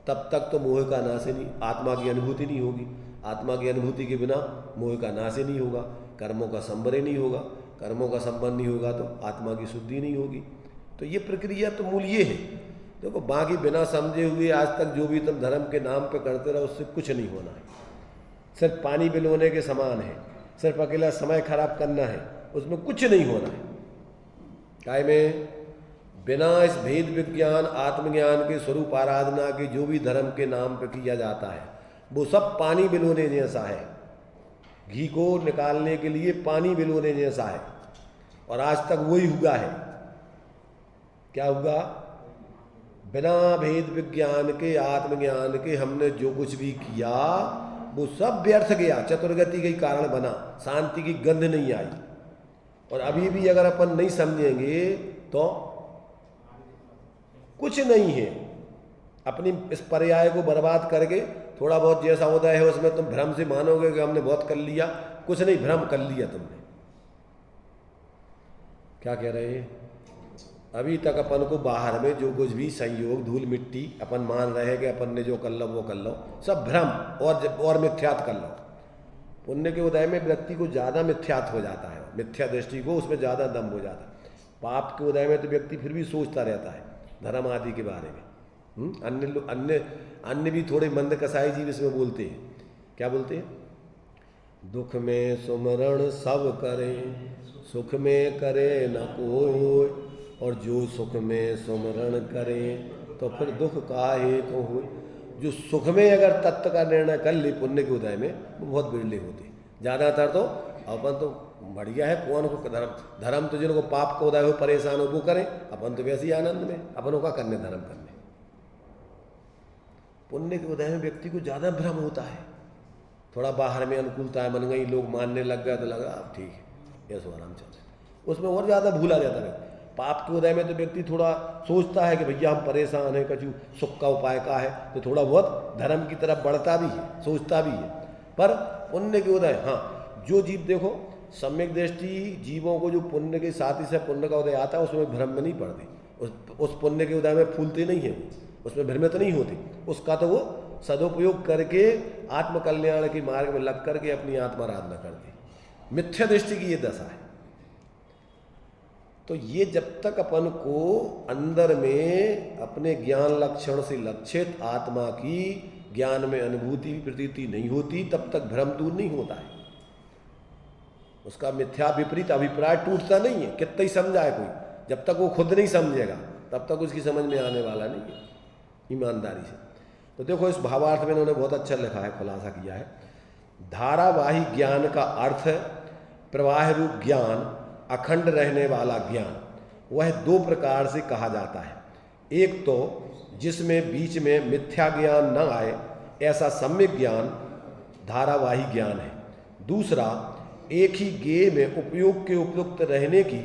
तब तक तो मोह का नाश ही नहीं, आत्मा की अनुभूति नहीं होगी। आत्मा की अनुभूति के बिना मोह का नाश ही नहीं होगा, कर्मों का संबर ही नहीं होगा, कर्मों का संबंध नहीं होगा तो आत्मा की शुद्धि नहीं होगी। तो ये प्रक्रिया तो मूल ये है। देखो बाकी बिना समझे हुए आज तक जो भी तुम धर्म के नाम पे करते रहो उससे कुछ नहीं होना है, सिर्फ पानी बिलोने के समान है, सिर्फ अकेला समय खराब करना है, उसमें कुछ नहीं होना है। काय में बिना इस भेद विज्ञान आत्मज्ञान के स्वरूप आराधना के जो भी धर्म के नाम पे किया जाता है वो सब पानी बिलोने जैसा है, घी को निकालने के लिए पानी बिलोने जैसा है। और आज तक वही हुआ है। क्या हुआ? बिना भेद विज्ञान के आत्मज्ञान के हमने जो कुछ भी किया वो सब व्यर्थ गया, चतुर्गति के कारण बना, शांति की गंध नहीं आई। और अभी भी अगर अपन नहीं समझेंगे तो कुछ नहीं है। अपनी इस पर्याय को बर्बाद करके थोड़ा बहुत जैसा उदय है उसमें तुम भ्रम से मानोगे कि हमने बहुत कर लिया, कुछ नहीं, भ्रम कर लिया तुमने। क्या कह रहे हैं? अभी तक अपन को बाहर में जो कुछ भी संयोग धूल मिट्टी अपन मान रहे हैं कि अपन ने जो कर लो वो कर लो, सब भ्रम और मिथ्यात कर लो। पुण्य के उदय में व्यक्ति को ज़्यादा मिथ्यात हो जाता है, मिथ्या दृष्टि को उसमें ज़्यादा दम हो जाता है। पाप के उदय में तो व्यक्ति फिर भी सोचता रहता है धर्म आदि के बारे में। अन्य भी थोड़े मंद कसाई जीव इसमें बोलते हैं। क्या बोलते हैं? दुख में सुमरण सब करें, सुख में करे न कोई, और जो सुख में सुमरण करें तो फिर दुख काहे को हो। जो सुख में अगर तत्व का निर्णय कर ले पुण्य के उदय में वो बहुत बिरले होते। ज़्यादातर तो अपन तो बढ़िया है, कौन को धर्म तो जिनको पाप का उदय हो परेशान हो वो करें, अपन तो वैसे ही आनंद में, अपनों का करने धर्म करने। पुण्य के उदय में व्यक्ति को ज़्यादा भ्रम होता है, थोड़ा बाहर में अनुकूलता बन गई, लोग मानने लग गए तो लगा अब ठीक है, ऐसा आराम चल रहा, उसमें और ज़्यादा भूला जाता है। पाप के उदय में तो व्यक्ति थोड़ा सोचता है कि भैया हम परेशान हैं, कछु सुख का उपाय का है, तो थोड़ा बहुत धर्म की तरफ बढ़ता भी है, सोचता भी है। पर पुण्य के उदय, हाँ, जो जीव देखो सम्यक दृष्टि जीवों को जो पुण्य के साथ ही से पुण्य का उदय आता है उसमें भ्रम में नहीं पड़ते, उस पुण्य के उदय में फूलते नहीं हैं, उसमें भ्रमित नहीं होते। उसका तो वो सदुपयोग करके आत्मकल्याण के मार्ग में लग करके अपनी आत्माराधना करते। मिथ्या दृष्टि की ये दशा है। तो ये जब तक अपन को अंदर में अपने ज्ञान लक्षण से लक्षित आत्मा की ज्ञान में अनुभूति प्रतीति नहीं होती तब तक भ्रम दूर नहीं होता है। उसका मिथ्या विपरीत अभिप्राय टूटता नहीं है, कितना ही समझाए कोई, जब तक वो खुद नहीं समझेगा तब तक उसकी समझ में आने वाला नहीं है ईमानदारी से। तो देखो इस भावार्थ में इन्होंने बहुत अच्छा लिखा है, खुलासा किया है। धारावाही ज्ञान का अर्थ प्रवाह रूप ज्ञान, अखंड रहने वाला ज्ञान, वह दो प्रकार से कहा जाता है। एक तो जिसमें बीच में मिथ्या ज्ञान न आए ऐसा सम्यक ज्ञान धारावाही ज्ञान है। दूसरा एक ही गेय में उपयोग के उपयुक्त रहने की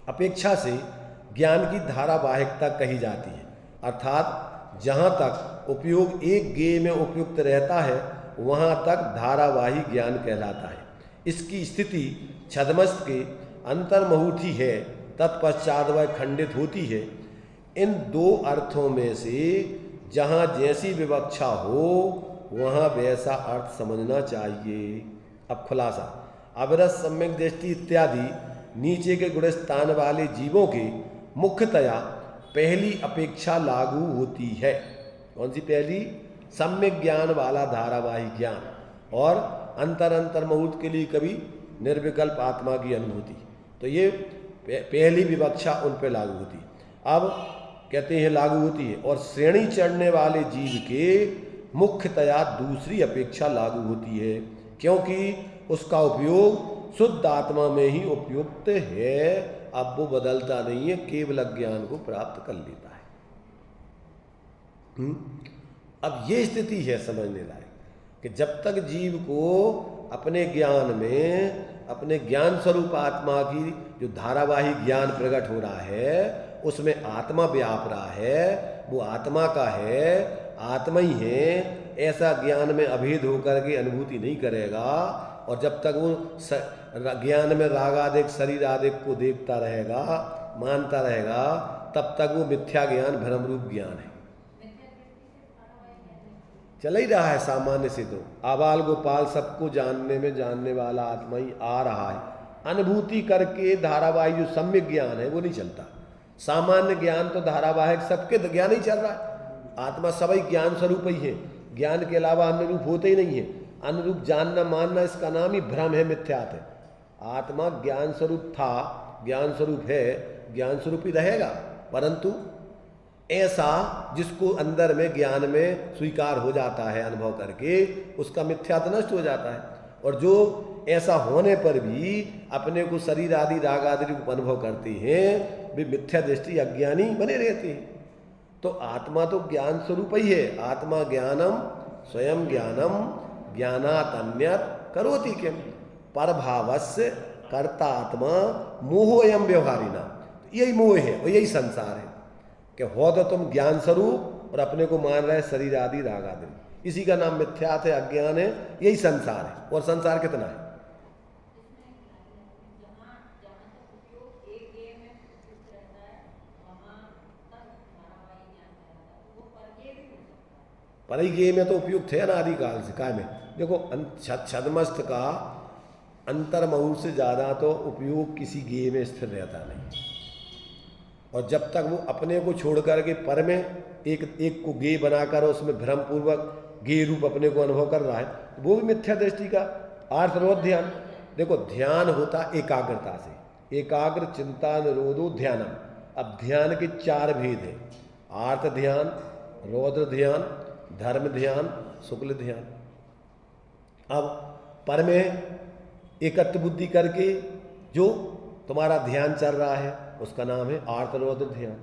अपेक्षा से ज्ञान की धारावाहिकता कही जाती है, अर्थात जहाँ तक उपयोग एक गेय में उपयुक्त रहता है वहाँ तक धारावाही ज्ञान कहलाता है। इसकी स्थिति छद्मस्त के अंतर्मुखी है, तत्पश्चात वह खंडित होती है। इन दो अर्थों में से जहाँ जैसी विवक्षा हो वहाँ वैसा अर्थ समझना चाहिए। अब खुलासा, अविरत सम्यक दृष्टि इत्यादि नीचे के गुणस्थान वाले जीवों के मुख्यतया पहली अपेक्षा लागू होती है। कौन सी पहली? सम्यक ज्ञान वाला धारावाही ज्ञान, और अंतर मुहूर्त के लिए कभी निर्विकल्प आत्मा की अनुभूति। तो ये पहली विवक्षा उन पर लागू होती है। अब कहते हैं लागू होती है, और श्रेणी चढ़ने वाले जीव के मुख्यतया दूसरी अपेक्षा लागू होती है, क्योंकि उसका उपयोग शुद्ध आत्मा में ही उपयुक्त है। अब वो बदलता नहीं है, केवल ज्ञान को प्राप्त कर लेता है। अब ये स्थिति है समझने लायक कि जब तक जीव को अपने ज्ञान में अपने ज्ञान स्वरूप आत्मा की जो धारावाही ज्ञान प्रकट हो रहा है उसमें आत्मा व्याप रहा है, वो आत्मा का है, आत्मा ही है, ऐसा ज्ञान में अभेद होकर के अनुभूति नहीं करेगा, और जब तक वो ज्ञान में रागादिक शरीर आदिक को देखता रहेगा, मानता रहेगा, तब तक वो मिथ्या ज्ञान भ्रम रूप ज्ञान है। चल ही रहा है सामान्य से, तो आबाल गोपाल सबको जानने में जानने वाला आत्मा ही आ रहा है। अनुभूति करके धारावाहिक जो सम्यक ज्ञान है वो नहीं चलता। सामान्य ज्ञान तो धारावाहिक सबके ज्ञान ही चल रहा है। आत्मा सभी ज्ञान स्वरूप ही है, ज्ञान के अलावा अनुरूप होते ही नहीं है। अनुरूप जानना मानना इसका नाम ही भ्रम है, मिथ्यात है। आत्मा ज्ञान स्वरूप था, ज्ञान स्वरूप है, ज्ञान स्वरूप ही रहेगा, परंतु ऐसा जिसको अंदर में ज्ञान में स्वीकार हो जाता है अनुभव करके, उसका मिथ्यात्व नष्ट हो जाता है। और जो ऐसा होने पर भी अपने को शरीर आदि राग आदि रूप अनुभव करते हैं, वे मिथ्या दृष्टि अज्ञानी बने रहते हैं। तो आत्मा तो ज्ञान स्वरूप ही है। आत्मा ज्ञानम स्वयं ज्ञानम ज्ञानात अन्यत करोति किम परभावस्य कर्ता आत्मा मोहोयम व्यवहारिना। यही मोह है और यही संसार है कि हो तो तुम ज्ञान स्वरूप और अपने को मान रहे शरीर आदि राग आदि, इसी का नाम मिथ्यात है, अज्ञान है, यही संसार है। और संसार कितना है? परई गेय में तो उपयुक्त है अनादिकाल से काय में। देखो छदमस्त का अंतर्महू से ज़्यादा तो उपयोग किसी गेय में स्थिर रहता नहीं। और जब तक वो अपने को छोड़ करके पर में एक को गेय बनाकर उसमें भ्रम पूर्वक गेय रूप अपने को अनुभव कर रहा है, तो वो भी मिथ्या दृष्टि का आर्थ ध्यान। देखो ध्यान होता एकाग्रता से, एकाग्र चिंता निरोधो ध्यानम। अब ध्यान के 4 भेद हैं, आर्थ ध्यान, रौद्र ध्यान, धर्म ध्यान, शुक्ल ध्यान। अब पर में एकत्व बुद्धि करके जो तुम्हारा ध्यान चल रहा है उसका नाम है आर्तरौद्र ध्यान।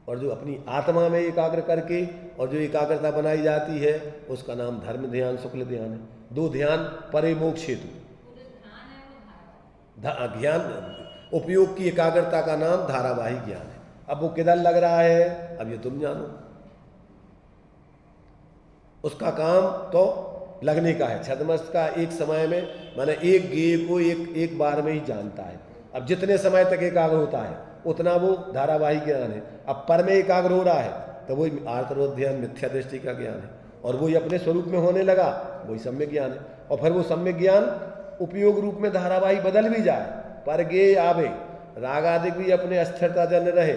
और जो अपनी आत्मा में एकाग्र करके और जो एकाग्रता बनाई जाती है उसका नाम धर्म ध्यान, शुक्ल ध्यान है। 2 ध्यान परे मोक्ष हेतु। ध्यान उपयोग की एकाग्रता का नाम धारावाहिक ज्ञान है। अब वो किधर लग रहा है अब ये तुम जानो। उसका काम तो लगने का है। छदमस्त का एक समय में माने एक गेय को एक बार में ही जानता है। अब जितने समय तक एकाग्र होता है उतना वो धारावाहिक ज्ञान है। अब पर में एकाग्र हो रहा है तो वही आर्तरोध ध्यान मिथ्या दृष्टि का ज्ञान है, और वही अपने स्वरूप में होने लगा वही सम्यक ज्ञान है। और फिर वो सम्यक ज्ञान उपयोग रूप में धारावाहिक बदल भी जाए, पर गेय आवे, रागादिक भी अपने अस्थिरता जन रहे,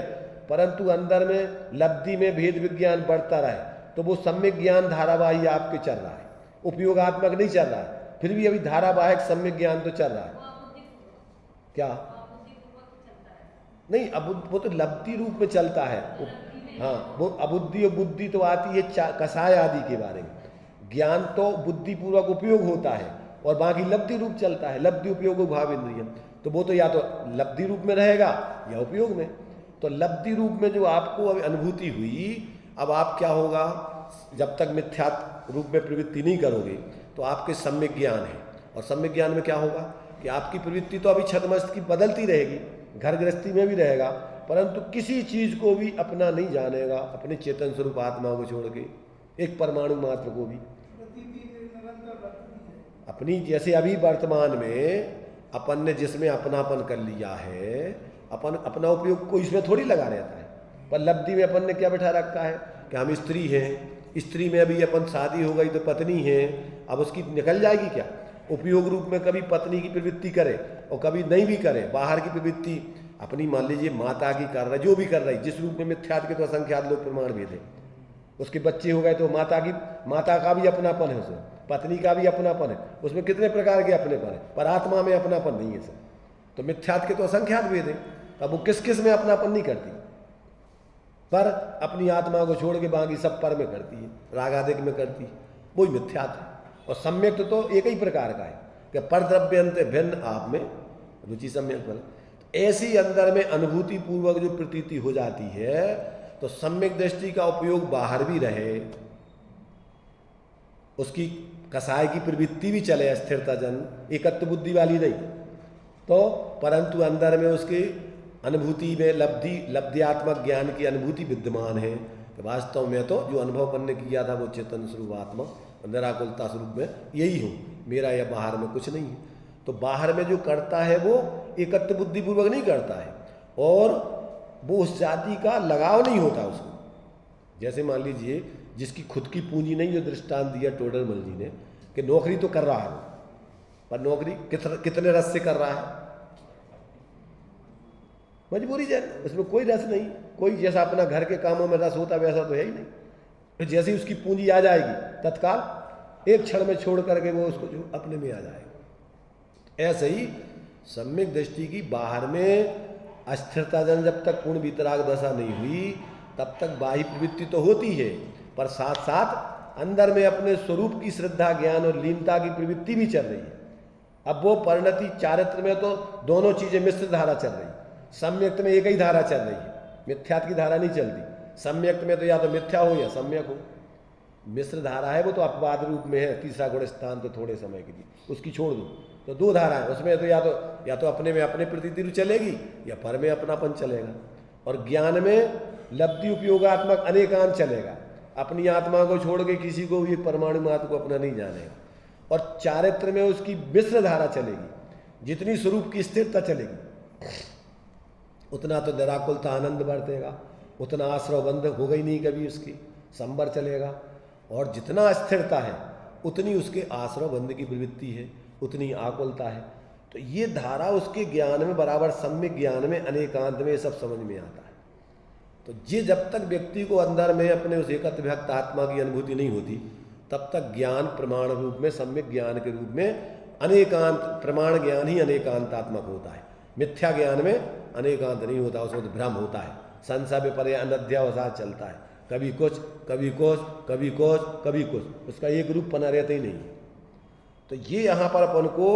परंतु अंदर में लब्धि में भेद विज्ञान बढ़ता रहे, तो वो सम्यक ज्ञान धारावाहिक आपके चल रहा है, उपयोगात्मक नहीं चल रहा है। फिर भी अभी धारावाहिक सम्यक ज्ञान तो चल रहा है। क्या नहीं, अब वो तो लब्धि रूप में चलता है। हाँ, वो अबुद्धि और बुद्धि तो आती है कसाय आदि के बारे में। ज्ञान तो बुद्धि पूर्वक उपयोग होता है और बाकी लब्धि रूप चलता है, लब्धि उपयोग भाव इंद्रिय। तो वो तो या तो लब्धि रूप में रहेगा या उपयोग में। तो लब्धि रूप में जो आपको अभी अनुभूति हुई, अब आप क्या होगा, जब तक मिथ्या रूप में प्रवृत्ति नहीं करोगे तो आपके सम्यक ज्ञान है। और सम्यक ज्ञान में क्या होगा कि आपकी प्रवृत्ति तो अभी छदमस्त की बदलती रहेगी, घर गृहस्थी में भी रहेगा, परंतु किसी चीज को भी अपना नहीं जानेगा, अपने चेतन स्वरूप आत्मा को छोड़ के, एक परमाणु मात्र को भी अपनी। जैसे अभी वर्तमान में अपन ने जिसमें अपनापन कर लिया है, अपन अपना उपयोग कोई इसमें थोड़ी लगा रहता है, पर लब्धि में अपन ने क्या बैठा रखा है कि हम स्त्री हैं, स्त्री में अभी अपन शादी हो गई तो पत्नी है, अब उसकी निकल जाएगी क्या? उपयोग रूप में कभी पत्नी की प्रवृत्ति करे और कभी नहीं भी करे, बाहर की प्रवृत्ति अपनी मान लीजिए माता की कर रहा है, जो भी कर रही, जिस रूप में मिथ्यात के तो असंख्यात लोग प्रमाण भेद है। उसके बच्चे हो गए तो माता का भी अपनापन है, उसमें पत्नी का भी अपनापन है, उसमें कितने प्रकार के अपनेपन है, पर आत्मा में अपनापन नहीं है सर। तो मिथ्यात के तो असंख्यात भेद है, अब वो किस किस में अपनापन नहीं करती, पर अपनी आत्मा को छोड़ के बाकी सब पर में करती है, रागादिक में करती है, वही मिथ्यात है। और सम्यक तो एक ही प्रकार का है कि पर द्रव्यंत भिन्न आप में रुचि सम्यक बल। ऐसी अंदर में अनुभूति पूर्वक जो प्रतीति हो जाती है, तो सम्यक दृष्टि का उपयोग बाहर भी रहे, उसकी कसाय की प्रवृत्ति भी चले, स्थिरता जन एकत्व बुद्धि वाली नहीं, तो परंतु अंदर में उसकी अनुभूति में लब्ध्यात्मक ज्ञान की अनुभूति विद्यमान है कि वास्तव में तो जो अनुभव करने किया था वो चेतन स्वरूप आत्मा निराकुलता स्वरूप में यही हूँ, मेरा या बाहर में कुछ नहीं है। तो बाहर में जो करता है वो एकत्व बुद्धिपूर्वक नहीं करता है, और वो उस जाति का लगाव नहीं होता उसको। जैसे मान लीजिए जिसकी खुद की पूंजी नहीं, जो दृष्टांत दिया टोडरमल जी ने, कि नौकरी तो कर रहा है वो, पर नौकरी कितने रस से कर रहा है, मजबूरी है, उसमें कोई रस नहीं, कोई जैसा अपना घर के कामों में रस होता वैसा तो है ही नहीं। तो जैसे ही उसकी पूंजी आ जाएगी तत्काल एक क्षण में छोड़ करके वो उसको जो अपने में आ जाएगा। ऐसे ही सम्यक दृष्टि की बाहर में अस्थिरता जन जब तक पूर्ण वितराग दशा नहीं हुई तब तक बाह्य प्रवृत्ति तो होती है, पर साथ साथ अंदर में अपने स्वरूप की श्रद्धा ज्ञान और लीनता की प्रवृत्ति भी चल रही है। अब वो परिणति चारित्र में तो दोनों चीजें मिश्र धारा चल रही है। सम्यक्त में एक ही धारा चल रही है, मिथ्यात्व की धारा नहीं चलती। सम्यक्त में तो या तो मिथ्या हो या सम्यक हो। मिश्र धारा है वो तो अपवाद रूप में है, तीसरा गुण स्थान तो थोड़े समय के लिए, उसकी छोड़ दो। तो दो धारा है उसमें, तो या तो अपने में अपने प्रतीति चलेगी या पर में अपनापन चलेगा। और ज्ञान में लब्धि उपयोगात्मक अनेकांत चलेगा, अपनी आत्मा को छोड़ के किसी को भी परमाणु मात्र को अपना नहीं जानेगा। और चारित्र में उसकी मिश्र धारा चलेगी, जितनी स्वरूप की स्थिरता चलेगी उतना तो निराकुलता आनंद बरतेगा, उतना आश्रव बंध हो गई नहीं कभी उसकी, संबर चलेगा। और जितना स्थिरता है उतनी उसके आश्रव बंध की प्रवृत्ति है, उतनी आकुलता है। तो ये धारा उसके ज्ञान में बराबर, सम्यक ज्ञान में, अनेकांत में सब समझ में आता है। तो ये जब तक व्यक्ति को अंदर में अपने उस एकत्व विभक्त आत्मा की अनुभूति नहीं होती तब तक ज्ञान प्रमाण रूप में, सम्यक ज्ञान के रूप में अनेकांत, प्रमाण ज्ञान ही अनेकांतात्मक होता है। मिथ्या ज्ञान में अनेकांत नहीं होता, उसमें तो भ्रम होता है, संशय विपर्य अनध्यावसाद चलता है, कभी कुछ कभी कुछ कभी कुछ कभी कुछ, उसका एक रूप बना रहता ही नहीं। तो ये यहाँ पर अपन को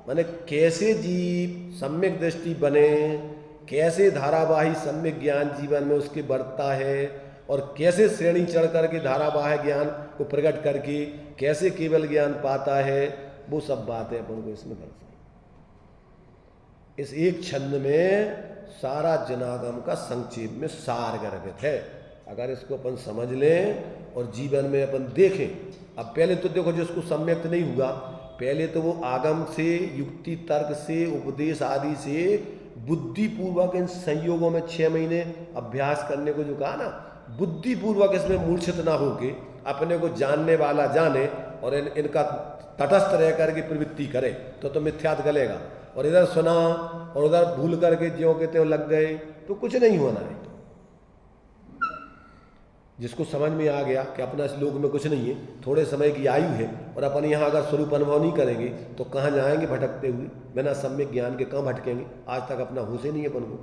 माने कैसे जीव सम्यक दृष्टि बने, कैसे धारावाही सम्यक ज्ञान जीवन में उसके बढ़ता है, और कैसे श्रेणी चढ़ करके धारावाही ज्ञान को प्रकट करके कैसे केवल ज्ञान पाता है, वो सब बातें अपन को इसमें दर्शाई। इस एक छंद में सारा जनागम का संक्षेप में सार गर्भित है। अगर इसको अपन समझ लें और जीवन में अपन देखें। अब पहले तो देखो जिसको सम्यक नहीं हुआ, पहले तो वो आगम से, युक्ति तर्क से, उपदेश आदि से बुद्धिपूर्वक इन संयोगों में 6 महीने अभ्यास करने को जो कहा ना, बुद्धिपूर्वक इसमें मूर्छित ना होके अपने को जानने वाला जाने और इनका तटस्थ रह करके प्रवृत्ति करे तो मिथ्यात गलेगा। और इधर सुना और उधर भूल करके ज्यों के त्यों लग गए तो कुछ नहीं होना है। जिसको समझ में आ गया कि अपना इस लोक में कुछ नहीं है, थोड़े समय की आयु है, और अपन यहाँ अगर स्वरूप अनुभव नहीं करेंगे तो कहाँ जाएंगे भटकते हुए, बिना सम्यक ज्ञान के कहाँ भटकेंगे। आज तक अपना होश ही नहीं है अपन को,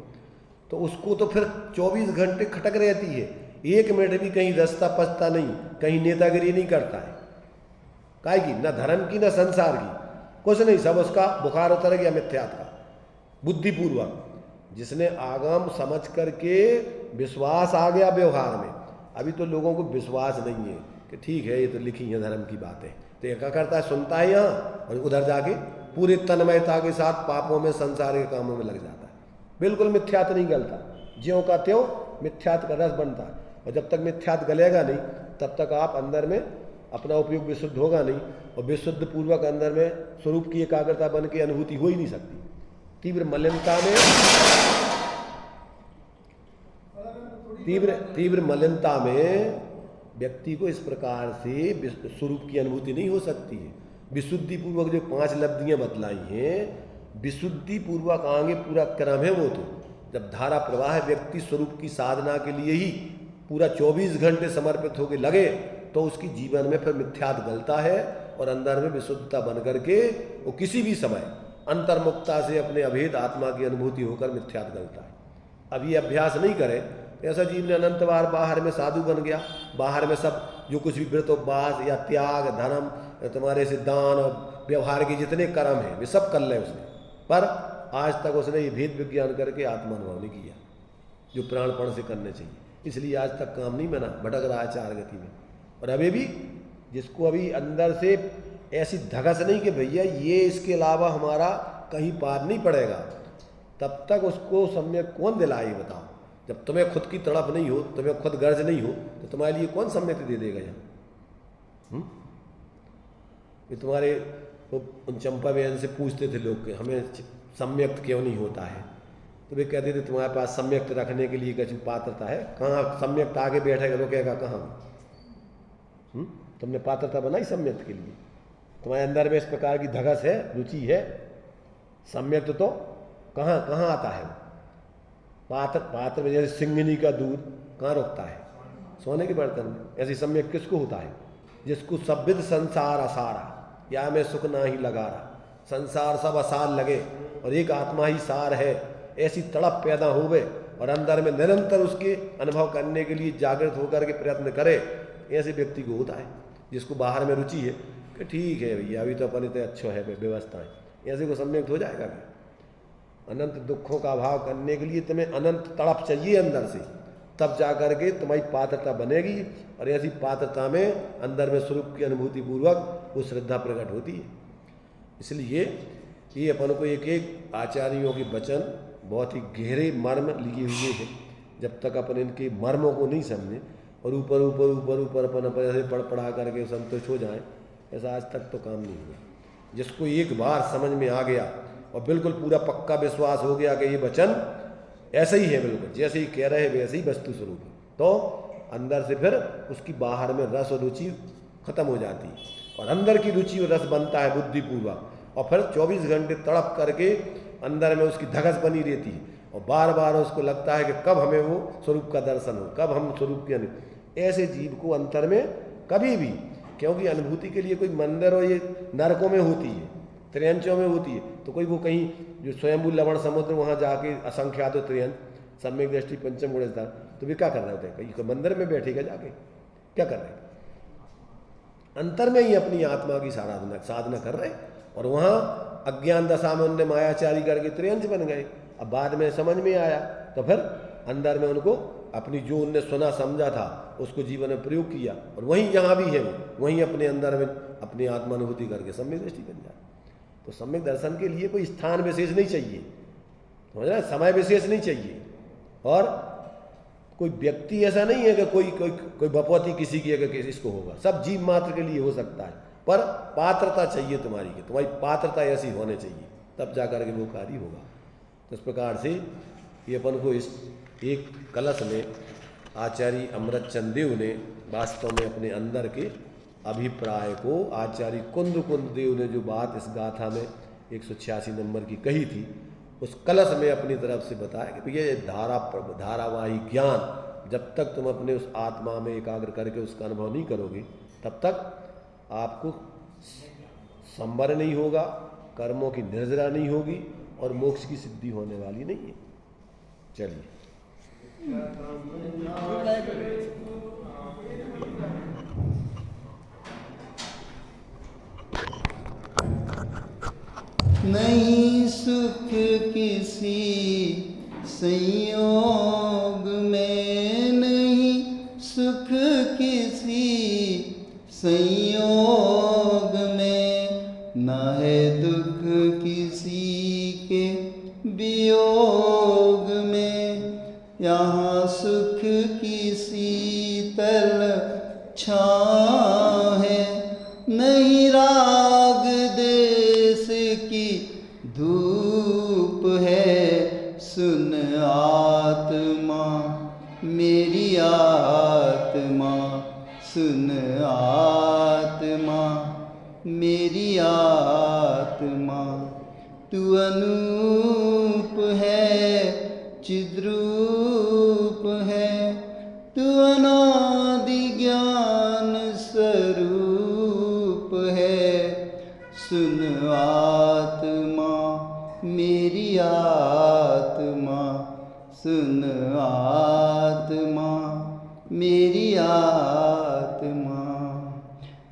तो उसको तो फिर 24 घंटे खटक रहती है, 1 मिनट भी कहीं रास्ता पछता नहीं, कहीं नेतागिरी नहीं करता है, काय की, ना धर्म की ना संसार की, कुछ नहीं, सब उसका बुखार उतर गया मिथ्यात का। बुद्धिपूर्वक जिसने आगम समझ करके विश्वास आ गया व्यवहार में। अभी तो लोगों को विश्वास नहीं है कि ठीक है ये तो लिखी है धर्म की बातें, तो ये क्या करता है, सुनता है यहाँ और उधर जाके पूरे तन्मयता के साथ पापों में, संसार के कामों में लग जाता है। बिल्कुल मिथ्यात नहीं गलता, ज्यों का त्यों मिथ्यात का रस बनता है। और जब तक मिथ्यात गलेगा नहीं तब तक आप अंदर में अपना उपयोग विशुद्ध होगा नहीं, और विशुद्ध पूर्वक अंदर में स्वरूप की एकाग्रता बन के अनुभूति हो ही नहीं सकती। तीव्र मलिनता में व्यक्ति को इस प्रकार से स्वरूप की अनुभूति नहीं हो सकती है। विशुद्धि पूर्वक जो 5 लब्धियां बतलाई हैं, विशुद्धि पूर्वक आगे पूरा क्रम है वो। तो जब धारा प्रवाह व्यक्ति स्वरूप की साधना के लिए ही पूरा 24 घंटे समर्पित होकर लगे तो उसकी जीवन में फिर मिथ्यात गलता है, और अंदर में विशुद्धता बन करके वो किसी भी समय अंतर्मुक्ता से अपने अभेद आत्मा की अनुभूति होकर मिथ्यात गलता है। अब ये अभ्यास नहीं करे ऐसा जीव ने अनंत बार बाहर में साधु बन गया, बाहर में सब जो कुछ भी व्रत उपवास या त्याग, धर्म, तुम्हारे से दान और व्यवहार के जितने कर्म हैं वे सब कर ले उसने, पर आज तक उसने ये भेद विज्ञान करके आत्मानुभव नहीं किया जो प्राणपण से करने चाहिए। इसलिए आज तक काम नहीं बना, भटक रहा है 4 गति में। और अभी भी जिसको अभी अंदर से ऐसी धगस नहीं कि भैया ये इसके अलावा हमारा कहीं पार नहीं पड़ेगा, तब तक उसको सम्यक कौन दिलाए बताओ। जब तुम्हें खुद की तड़प नहीं हो, तुम्हें खुद गर्ज नहीं हो, तो तुम्हारे लिए कौन सम्यक दे देगा यहाँ? कि तुम्हारे उन चंपा बहन से पूछते थे लोग कि हमें सम्यक्त क्यों नहीं होता है, तो वे कहते थे तुम्हारे पास सम्यक्त रखने के लिए कुछ पात्रता है? कहाँ सम्यक्त आगे बैठेगा रोकेगा कहाँ? तुमने पात्रता बनाई सम्यक्त के लिए? तुम्हारे अंदर में इस प्रकार की धगस है, रुचि है, सम्यक्त तो कहाँ कहाँ आता है? पात्र में जैसे सिंगिनी का दूध कहाँ रुकता है? सोने के बर्तन में। ऐसी सम्यक किसको होता है? जिसको सब्बिद संसार असारा, या में सुख ना ही लगा रहा, संसार सब असार लगे और एक आत्मा ही सार है, ऐसी तड़प पैदा होवे और अंदर में निरंतर उसके अनुभव करने के लिए जागृत होकर के प्रयत्न करे, ऐसे व्यक्ति को होता है। जिसको बाहर में रुचि है कि ठीक है भैया अभी तो अपन इतने अच्छो है व्यवस्था है, ऐसे को सम्यक्त हो जाएगा क्या? अनंत दुखों का अभाव करने के लिए तुम्हें अनंत तड़प चाहिए अंदर से, तब जा करके तुम्हारी पात्रता बनेगी और ऐसी पात्रता में अंदर में स्वरूप की अनुभूति पूर्वक वो श्रद्धा प्रकट होती है। इसलिए ये अपन को एक एक आचार्यों के वचन बहुत ही गहरे मर्म लिए हुए हैं। जब तक अपन इनके मर्मों को नहीं समझे और ऊपर ऊपर ऊपर ऊपर अपन ऐसे पढ़ पढ़ा करके संतुष्ट हो जाए, ऐसा आज तक तो काम नहीं हुआ। जिसको एक बार समझ में आ गया और बिल्कुल पूरा पक्का विश्वास हो गया कि ये वचन ऐसा ही है, बिल्कुल जैसे ही कह रहे वैसे ही वस्तु स्वरूप है, तो अंदर से फिर उसकी बाहर में रस और रुचि खत्म हो जाती है और अंदर की रुचि और रस बनता है बुद्धिपूर्वक, और फिर 24 घंटे तड़प करके अंदर में उसकी धगस बनी रहती है और बार बार उसको लगता है कि कब हमें वो स्वरूप का दर्शन हो, कब हम स्वरूप की। ऐसे जीव को अंतर में कभी भी, क्योंकि अनुभूति के लिए कोई मंदिर और ये नरकों में होती है, त्रियंचों में होती है, तो कोई वो कहीं जो स्वयंभू लवण समुद्र वहाँ जाके असंख्यात त्रियंच सम्यक दृष्टि पंचम गुण स्थान, तो वे क्या कर रहे होते हैं? कहीं मंदिर में बैठेगा जाके क्या कर रहे हैं? अंतर में ही अपनी आत्मा की साधना कर रहे और वहाँ अज्ञान दशा में उनने मायाचारी करके त्रियंच बन गए। अब बाद में समझ में आया तो फिर अंदर में उनको अपनी जो उनने सुना समझा था उसको जीवन में प्रयोग किया और वहीं जहाँ भी है वो वहीं अपने अंदर में अपनी आत्मानुभूति करके सम्यक दृष्टि बन जाए। तो सम्यक दर्शन के लिए कोई स्थान विशेष नहीं चाहिए, समझ रहे, समय विशेष नहीं चाहिए, और कोई व्यक्ति ऐसा नहीं है कि कोई बपौती किसी की अगर इसको होगा, सब जीव मात्र के लिए हो सकता है, पर पात्रता चाहिए तुम्हारी की, तुम्हारी पात्रता ऐसी होनी चाहिए, तब जाकर के वो कार्य होगा। तो इस प्रकार से ये अपन को इस एक कलश में आचार्य अमृतचंद देव ने वास्तव में अपने अंदर के अभिप्राय को आचार्य कुंद देव ने जो बात इस गाथा में 186 नंबर की कही थी, उस कलश में अपनी तरफ से बताया कि ये धारावाही ज्ञान जब तक तुम अपने उस आत्मा में एकाग्र करके उसका अनुभव नहीं करोगे तब तक आपको संवर नहीं होगा, कर्मों की निर्जरा नहीं होगी और मोक्ष की सिद्धि होने वाली नहीं है। चलिए नहीं सुख किसी संयोग में, नहीं सुख किसी संयोग में, न है दुख किसी के वियोग में। यहाँ सुख की शीतल छाँव है, नहीं राग देश की धूप है। सुन आत्मा मेरी आत्मा, सुन आत्मा मेरी आत्मा। तू अनूप है चिद्रूप है, तू अनादि ज्ञान स्वरूप है। सुन आत्मा मेरी आत्मा, सुन आत्मा मेरी आत्मा।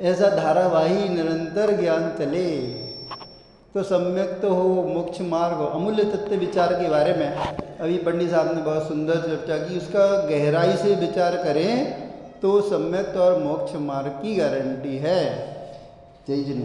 ऐसा धारावाही निरंतर ज्ञान चले तो सम्यक तो हो, मोक्ष मार्ग हो। अमूल्य तत्व विचार के बारे में अभी पंडित साहब ने बहुत सुंदर चर्चा की, उसका गहराई से विचार करें तो सम्यक और मोक्ष मार्ग की गारंटी है। जय जय।